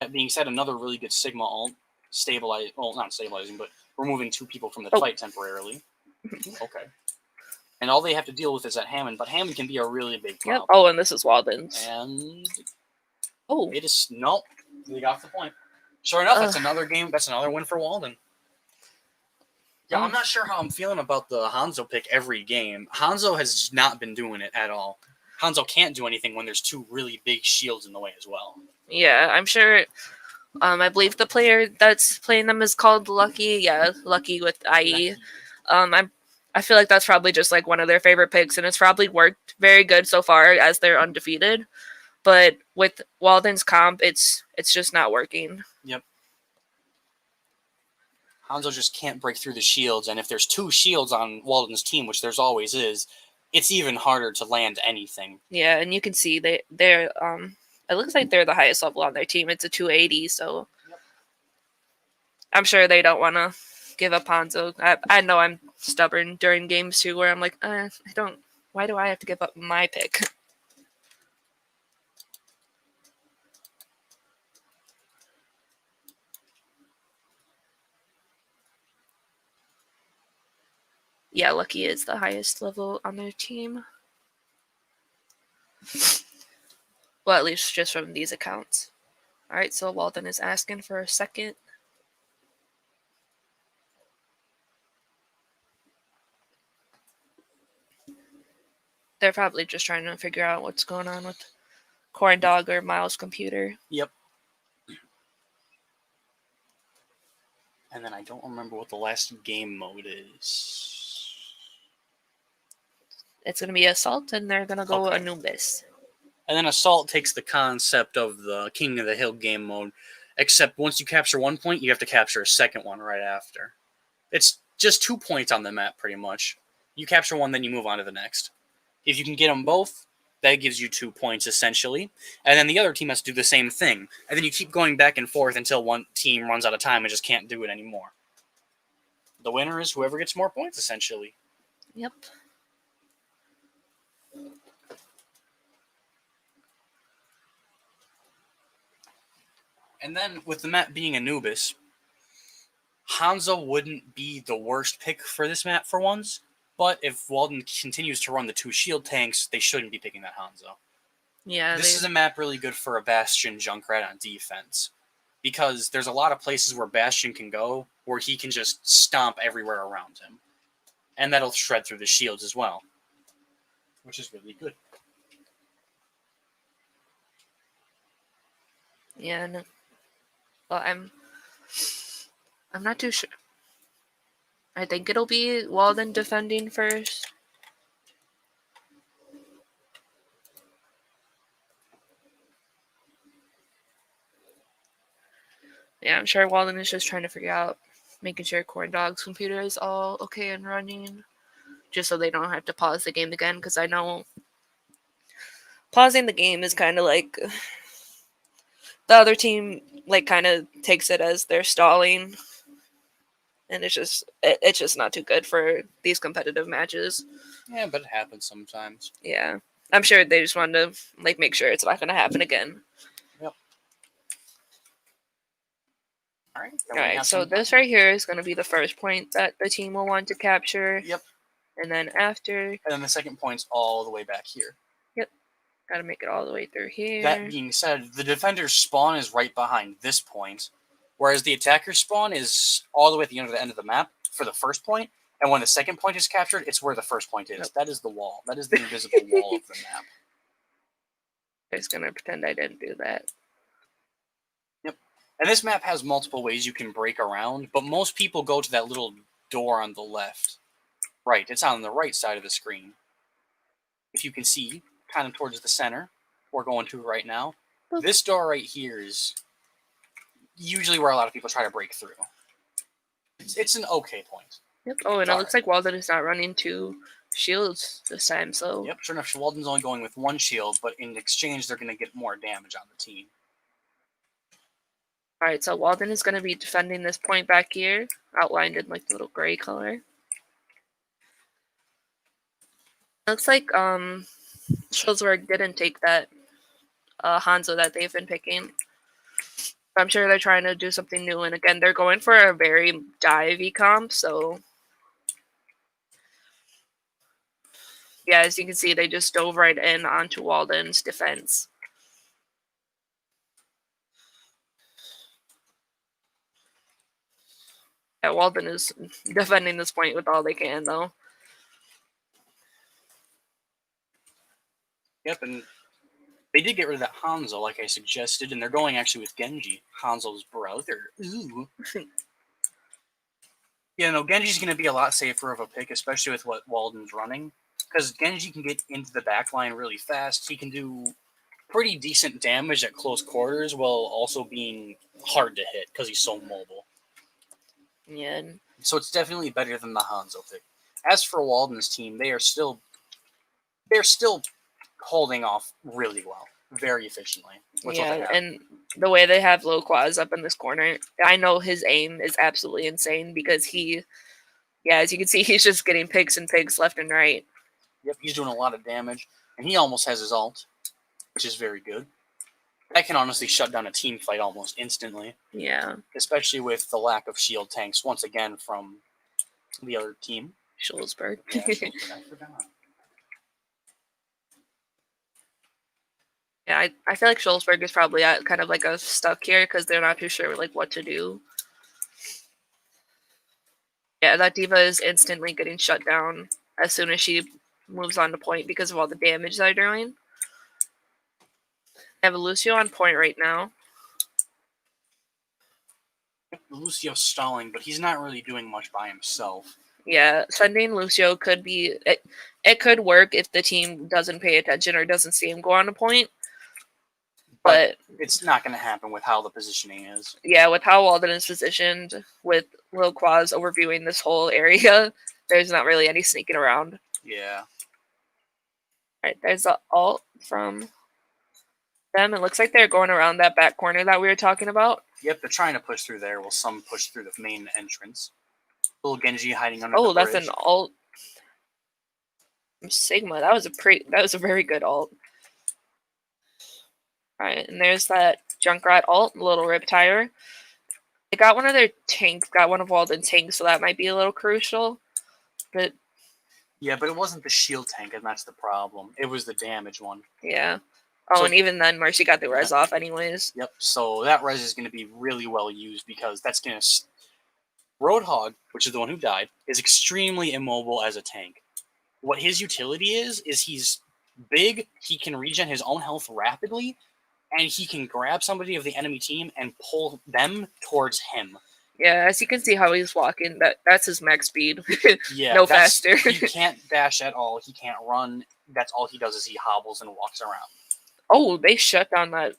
That being said, another really good Sigma ult, not stabilizing, but removing 2 people from the fight temporarily. Okay. And all they have to deal with is that Hammond, but Hammond can be a really big problem. Yep. Oh, and this is Walden's. And oh, it is they got the point. Sure enough, that's another game. That's another win for Walden. Yeah, I'm not sure how I'm feeling about the Hanzo pick every game. Hanzo has not been doing it at all. Hanzo can't do anything when there's 2 really big shields in the way as well. Yeah, I'm sure. I believe the player that's playing them is called Lucky. Yeah, Lucky with IE. I feel like that's probably just like one of their favorite picks, and it's probably worked very good so far as they're undefeated. But with Walden's comp, it's just not working. Yep. Hanzo just can't break through the shields, and if there's 2 shields on Walden's team, which there's always is, it's even harder to land anything. Yeah, and you can see they're it looks like they're the highest level on their team. It's a 280, so I'm sure they don't want to give up Hanzo. I know I'm stubborn during games too, where I'm like, I don't. Why do I have to give up my pick? Yeah, Lucky is the highest level on their team. Well, at least just from these accounts. Alright, so Walden is asking for a second. They're probably just trying to figure out what's going on with Corn Dog or Miles' computer. Yep. And then I don't remember what the last game mode is. It's going to be Assault, and they're going to go Anubis. And then Assault takes the concept of the King of the Hill game mode, except once you capture 1 point, you have to capture a second one right after. It's just 2 points on the map, pretty much. You capture one, then you move on to the next. If you can get them both, that gives you 2 points, essentially. And then the other team has to do the same thing. And then you keep going back and forth until one team runs out of time and just can't do it anymore. The winner is whoever gets more points, essentially. Yep. And then, with the map being Anubis, Hanzo wouldn't be the worst pick for this map for once, but if Walden continues to run the 2 shield tanks, they shouldn't be picking that Hanzo. Yeah, this is a map really good for a Bastion Junkrat on defense, because there's a lot of places where Bastion can go where he can just stomp everywhere around him. And that'll shred through the shields as well, which is really good. Yeah, no. Well, I'm not too sure. I think it'll be Walden defending first. Yeah, I'm sure Walden is just trying to figure out, making sure Corn Dog's computer is all okay and running, just so they don't have to pause the game again, because I know pausing the game is kind of like the other team like kind of takes it as they're stalling, and it's just not too good for these competitive matches. Yeah, but it happens sometimes. Yeah, I'm sure they just want to like make sure it's not going to happen again. Yep. All right. So this right here is going to be the first point that the team will want to capture. Yep. And then after. And then the second point's all the way back here. Yep. Got to make it all the way through here. That being said, the defender's spawn is right behind this point, whereas the attacker's spawn is all the way at the end of the map for the first point. And when the second point is captured, it's where the first point is. Yep. That is the wall. That is the invisible wall of the map. I'm just going to pretend I didn't do that. Yep. And this map has multiple ways you can break around, but most people go to that little door on the left. Right, it's on the right side of the screen. If you can see, kind of towards the center, we're going to right now. This door right here is usually where a lot of people try to break through. It's an okay point. Yep. Oh, and it looks like Walden is not running 2 shields this time, so... Yep, sure enough, Walden's only going with 1 shield, but in exchange, they're going to get more damage on the team. Alright, so Walden is going to be defending this point back here, outlined in like the little gray color. Looks like Shullsburg didn't take that Hanzo that they've been picking. I'm sure they're trying to do something new, and again, they're going for a very divey comp, so... Yeah, as you can see, they just dove right in onto Walden's defense. Yeah, Walden is defending this point with all they can, though. Yep, and they did get rid of that Hanzo, like I suggested, and they're going actually with Genji, Hanzo's brother. Ooh. Yeah, no, Genji's going to be a lot safer of a pick, especially with what Walden's running, because Genji can get into the backline really fast. He can do pretty decent damage at close quarters while also being hard to hit because he's so mobile. Yeah. So it's definitely better than the Hanzo pick. As for Walden's team, they're still holding off really well, very efficiently. Yeah, and the way they have Loquaz up in this corner, I know his aim is absolutely insane because as you can see, he's just getting pigs and pigs left and right. Yep, he's doing a lot of damage, and he almost has his ult, which is very good. That can honestly shut down a team fight almost instantly. Yeah. Especially with the lack of shield tanks, once again, from the other team. Shullsburg. Yeah, Shullsburg, I forgot. Yeah, I feel like Shullsburg is probably at kind of like a stuck here because they're not too sure like what to do. Yeah, that D.Va is instantly getting shut down as soon as she moves on to point because of all the damage they're doing. I have a Lucio on point right now. Lucio's stalling, but he's not really doing much by himself. Yeah, sending Lucio could be... It could work if the team doesn't pay attention or doesn't see him go on a point. But it's not going to happen with how the positioning is. Yeah, with how Walden is positioned, with Lil Quaz overviewing this whole area, there's not really any sneaking around. Yeah. Alright, there's the ult from them. It looks like they're going around that back corner that we were talking about. Yep, they're trying to push through there while some push through the main entrance. Little Genji hiding under the bridge. That's an ult. Sigma, that was a very good ult. Alright, and there's that Junkrat ult, Little Riptire. They got one of their tanks, got one of Walden's tanks, so that might be a little crucial. But yeah, but it wasn't the shield tank, and that's the problem. It was the damage one. Yeah. Oh, and even then, Mercy got the res off anyways. Yep, so that res is going to be really well used because that's going to... Roadhog, which is the one who died, is extremely immobile as a tank. What his utility is he's big, he can regen his own health rapidly, and he can grab somebody of the enemy team and pull them towards him. Yeah, as you can see how he's walking, that's his max speed. Yeah, no faster. He can't dash at all, he can't run. That's all he does is he hobbles and walks around. Oh, they shut down that...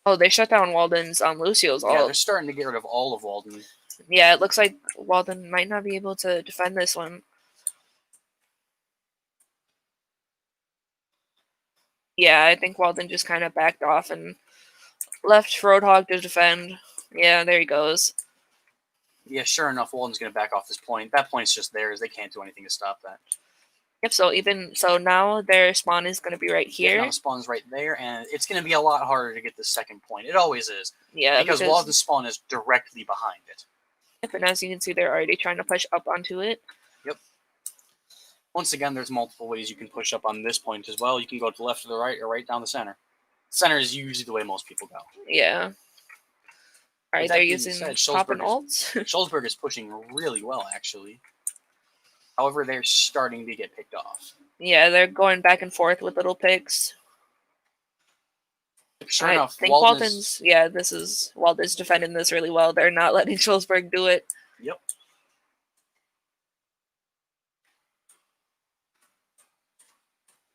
Oh, they shut down Walden's Lucio's ult. Yeah, they're starting to get rid of all of Walden. Yeah, it looks like Walden might not be able to defend this one. Yeah, I think Walden just kind of backed off and left Roadhog to defend. Yeah, there he goes. Yeah, sure enough, Walden's going to back off this point. That point's just theirs. They can't do anything to stop that. Yep, so now their spawn is going to be right here. Yeah, now the spawn's right there, and it's going to be a lot harder to get the second point. It always is. Yeah, because Walden's spawn is directly behind it. Yep, and as you can see, they're already trying to push up onto it. Yep. Once again, there's multiple ways you can push up on this point as well. You can go to the left or the right, or right down the center. Center is usually the way most people go. Yeah. Alright, they're using pop and ults. Shullsburg is pushing really well, actually. However, they're starting to get picked off. Yeah, they're going back and forth with little picks. Sure I enough, think Walden's. Walden's defending this really well. They're not letting Shullsburg do it. Yep.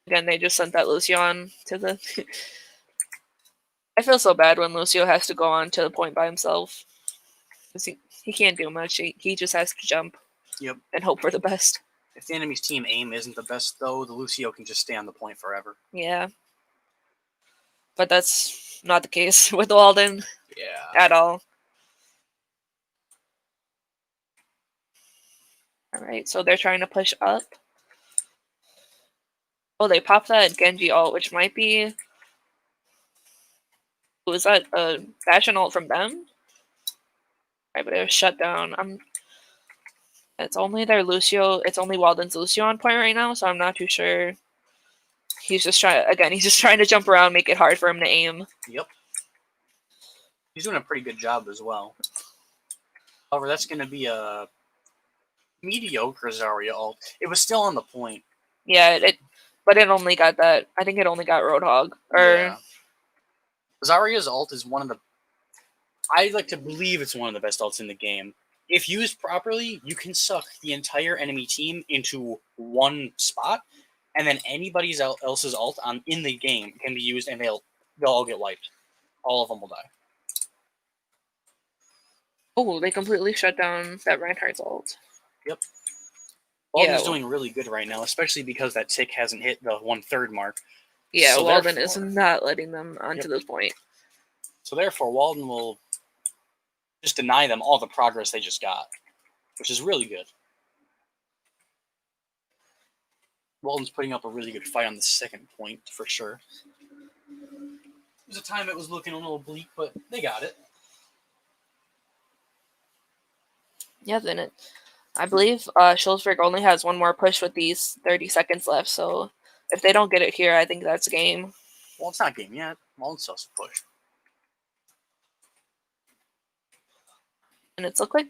Again, they just sent that Lucio on to the. I feel so bad when Lucio has to go on to the point by himself. He can't do much. He just has to jump. Yep. And hope for the best. If the enemy's team aim isn't the best, though, the Lucio can just stay on the point forever. Yeah. But that's not the case with Walden. Yeah. At all. Alright, so they're trying to push up. Oh, they popped that Genji ult, which might be... Was that a fashion ult from them? Right, but it was shut down. It's only their Lucio... It's only Walden's Lucio on point right now, so I'm not too sure. He's just trying to jump around, make it hard for him to aim. Yep. He's doing a pretty good job as well. However, that's going to be a mediocre Zarya ult. It was still on the point. Yeah, but it only got that. I think it only got Roadhog. Yeah. Zarya's ult is one of the... I like to believe it's one of the best ults in the game. If used properly, you can suck the entire enemy team into one spot, and then anybody else's ult in the game can be used, and they'll all get wiped. All of them will die. Oh, they completely shut down that Reinhardt's ult. Yep. Walden's doing really good right now, especially because that tick hasn't hit the 1/3 mark. Yeah, so Walden is not letting them onto this point. So therefore, Walden will just deny them all the progress they just got, which is really good. Walden's putting up a really good fight on the second point, for sure. There was a time it was looking a little bleak, but they got it. Yeah, then I believe Shullsburg only has one more push with these 30 seconds left, so if they don't get it here, I think that's game. Well, it's not game yet. Walden still has to push. And it's looked like...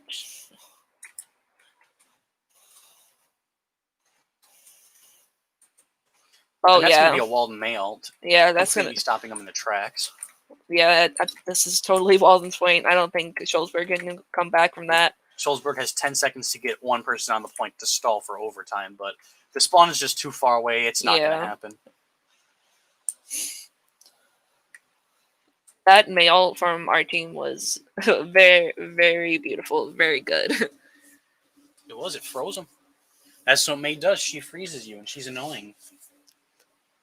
Oh, that's going to be a Walden May ult. Yeah, that's going to be stopping them in the tracks. Yeah, this is totally Walden's point. I don't think Shullsburg can come back from that. Shullsburg has 10 seconds to get one person on the point to stall for overtime, but the spawn is just too far away. It's not going to happen. That May ult from our team was very, very beautiful. Very good. It was. It froze him. That's what May does. She freezes you, and she's annoying.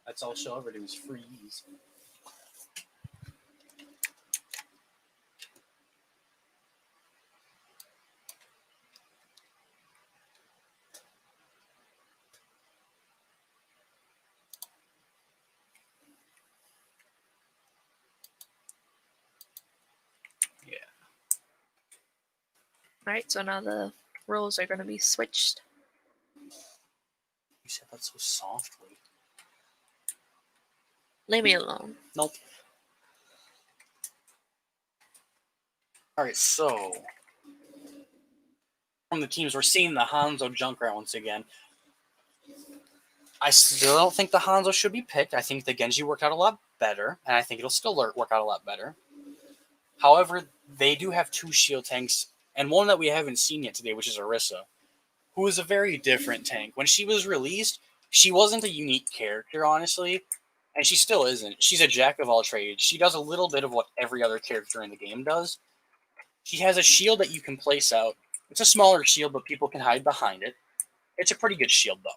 That's all she'll ever do is freeze. Yeah. Alright, so now the roles are going to be switched. You said that so softly. Leave me alone. Nope. Alright, so from the teams, we're seeing the Hanzo Junkrat once again. I still don't think the Hanzo should be picked. I think the Genji worked out a lot better, and I think it'll still work out a lot better. However, they do have two shield tanks, and one that we haven't seen yet today, which is Orisa, who is a very different tank. When she was released, she wasn't a unique character, honestly, and she still isn't. She's a jack of all trades. She does a little bit of what every other character in the game does. She has a shield that you can place out. It's a smaller shield, but people can hide behind it. It's a pretty good shield, though.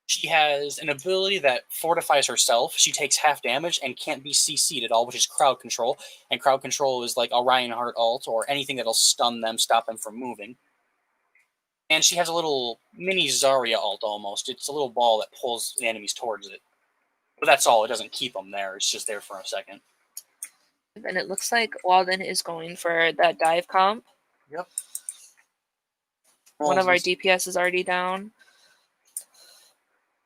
She has an ability that fortifies herself. She takes half damage and can't be CC'd at all, which is crowd control. And crowd control is like a Reinhardt ult or anything that'll stun them, stop them from moving. And she has a little mini Zarya ult almost. It's a little ball that pulls the enemies towards it. But that's all. It doesn't keep them there. It's just there for a second. And it looks like Walden is going for that dive comp. Yep. One of our DPS is already down.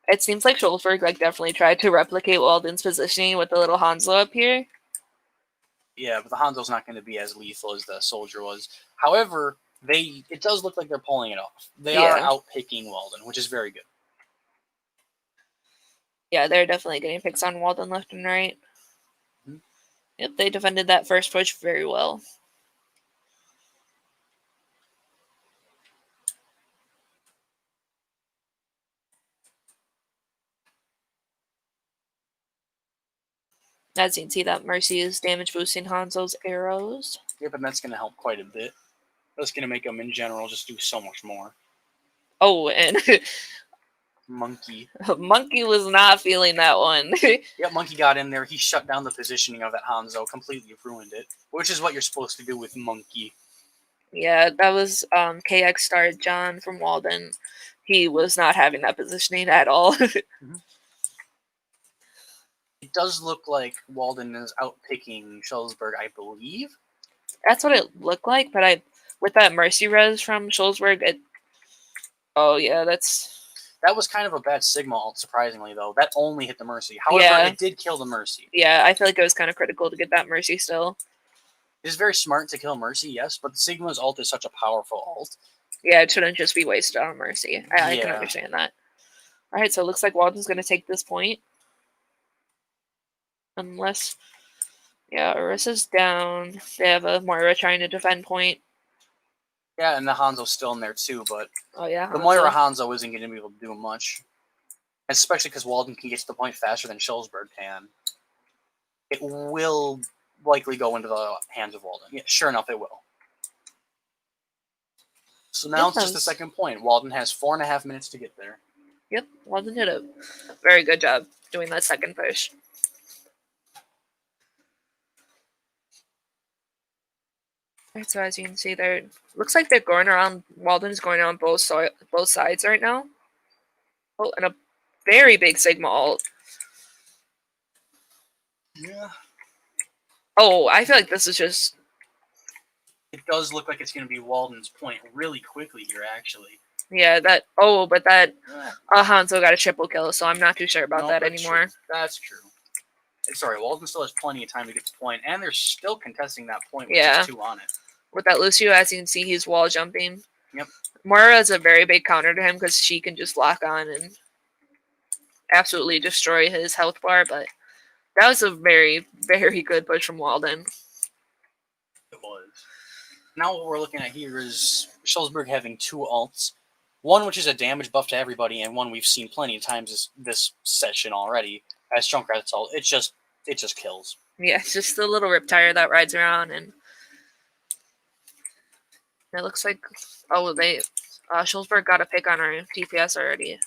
It seems like Shullsburg definitely tried to replicate Walden's positioning with the little Hanzo up here. Yeah, but the Hanzo's not going to be as lethal as the soldier was. However, it does look like they're pulling it off. They are outpicking Walden, which is very good. Yeah, they're definitely getting picks on Walden left and right. Mm-hmm. Yep, they defended that first push very well. As you can see, that Mercy is damage boosting Hanzo's arrows. Yep, and that's going to help quite a bit. That's going to make them, in general, just do so much more. Oh, and Monkey. Monkey was not feeling that one. Yep, Monkey got in there. He shut down the positioning of that Hanzo, completely ruined it, which is what you're supposed to do with Monkey. Yeah, that was KX star John from Walden. He was not having that positioning at all. It does look like Walden is outpicking Shullsburg, I believe. That's what it looked like, but with that Mercy res from Shullsburg, oh yeah, that was kind of a bad Sigma ult, surprisingly, though. That only hit the Mercy. However, yeah. It did kill the Mercy. Yeah, I feel like it was kind of critical to get that Mercy still. It is very smart to kill Mercy, yes, but Sigma's ult is such a powerful ult. Yeah, it shouldn't just be wasted on Mercy. I can understand that. Alright, so it looks like Walden's going to take this point. Unless, yeah, Orissa's down. They have a Moira trying to defend point. Yeah, and the Hanzo's still in there too, but oh yeah, the Moira Hanzo isn't going to be able to do much. Especially because Walden can get to the point faster than Shullsburg can. It will likely go into the hands of Walden. Yeah, sure enough, it will. So now it's just the second point. Walden has 4.5 minutes to get there. Yep, Walden did a very good job doing that second push. Alright, so as you can see there, looks like they're going around, Walden's going on both sides right now. Oh, and a very big Sigma ult. Yeah. Oh, I feel like this is just... It does look like it's going to be Walden's point really quickly here, actually. Yeah, that... Oh, but that Hanzo got a triple kill, so I'm not too sure about that anymore. True. That's true. Sorry, Walden still has plenty of time to get the point, and they're still contesting that point with just 2 on it. With that Lucio, as you can see, he's wall jumping. Yep. Moira is a very big counter to him because she can just lock on and absolutely destroy his health bar, but that was a very, very good push from Walden. It was. Now what we're looking at here is Shullsburg having 2 ults. One which is a damage buff to everybody, and one we've seen plenty of times this session already as Junkrat's ult. It just kills. Yeah, it's just a little Riptire that rides around, and it looks like Shullsburg got a pick on our DPS already.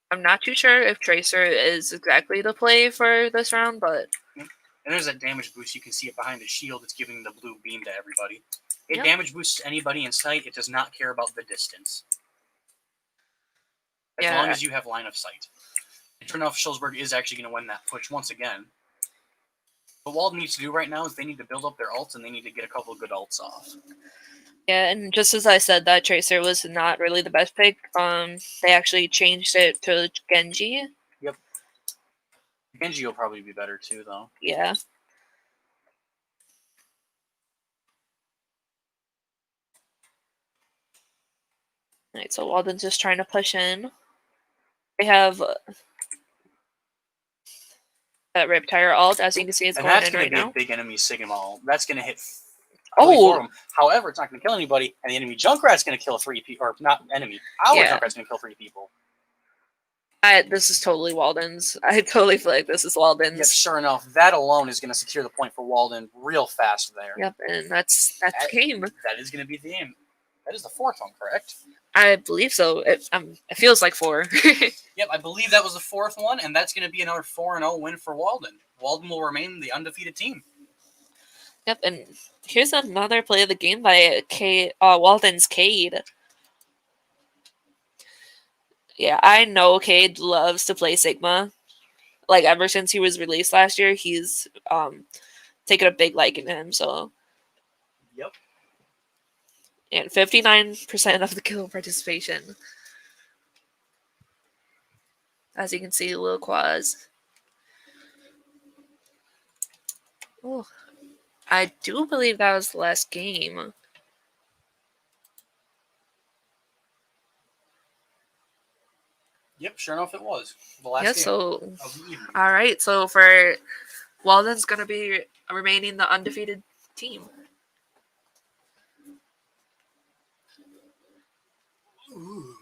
I'm not too sure if Tracer is exactly the play for this round, but... And there's that damage boost. You can see it behind the shield. It's giving the blue beam to everybody. It damage boosts anybody in sight. It does not care about the distance. As long as you have line of sight. And sure enough, Shullsburg is actually going to win that push once again. What Walden needs to do right now is they need to build up their ults, and they need to get a couple of good ults off. Yeah, and just as I said, that Tracer was not really the best pick. They actually changed it to Genji. Yep. Genji will probably be better too, though. Yeah. Alright, so Walden's just trying to push in. They have that Riptire ult, as you can see, it's going in right now. And that's going to be a big enemy Sigma ult. That's going to hit for them. However, it's not going to kill anybody, and the enemy Junkrat's going to kill 3 people, or not enemy. Our Junkrat's going to kill 3 people. This is totally Walden's. I totally feel like this is Walden's. Yep, sure enough, that alone is going to secure the point for Walden real fast there. Yep, and that's the game. That is going to be the game. That is the 4th one, correct? I believe so. It feels like 4. Yep, I believe that was the 4th one, and that's going to be another 4-0 win for Walden. Walden will remain the undefeated team. Yep, and here's another play of the game by Walden's Cade. Yeah, I know Cade loves to play Sigma. Like, ever since he was released last year, he's taken a big liking to him, so... Yep. And 59% of the kill participation. As you can see, Lil Quaz. Oh, I do believe that was the last game. Yep, sure enough it was. The last game so, alright, so for Walden's going to be remaining the undefeated team. Ooh.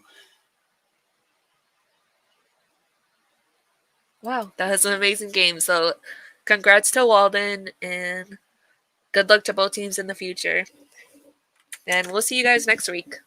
Wow, that was an amazing game. So, congrats to Walden and good luck to both teams in the future. And we'll see you guys next week.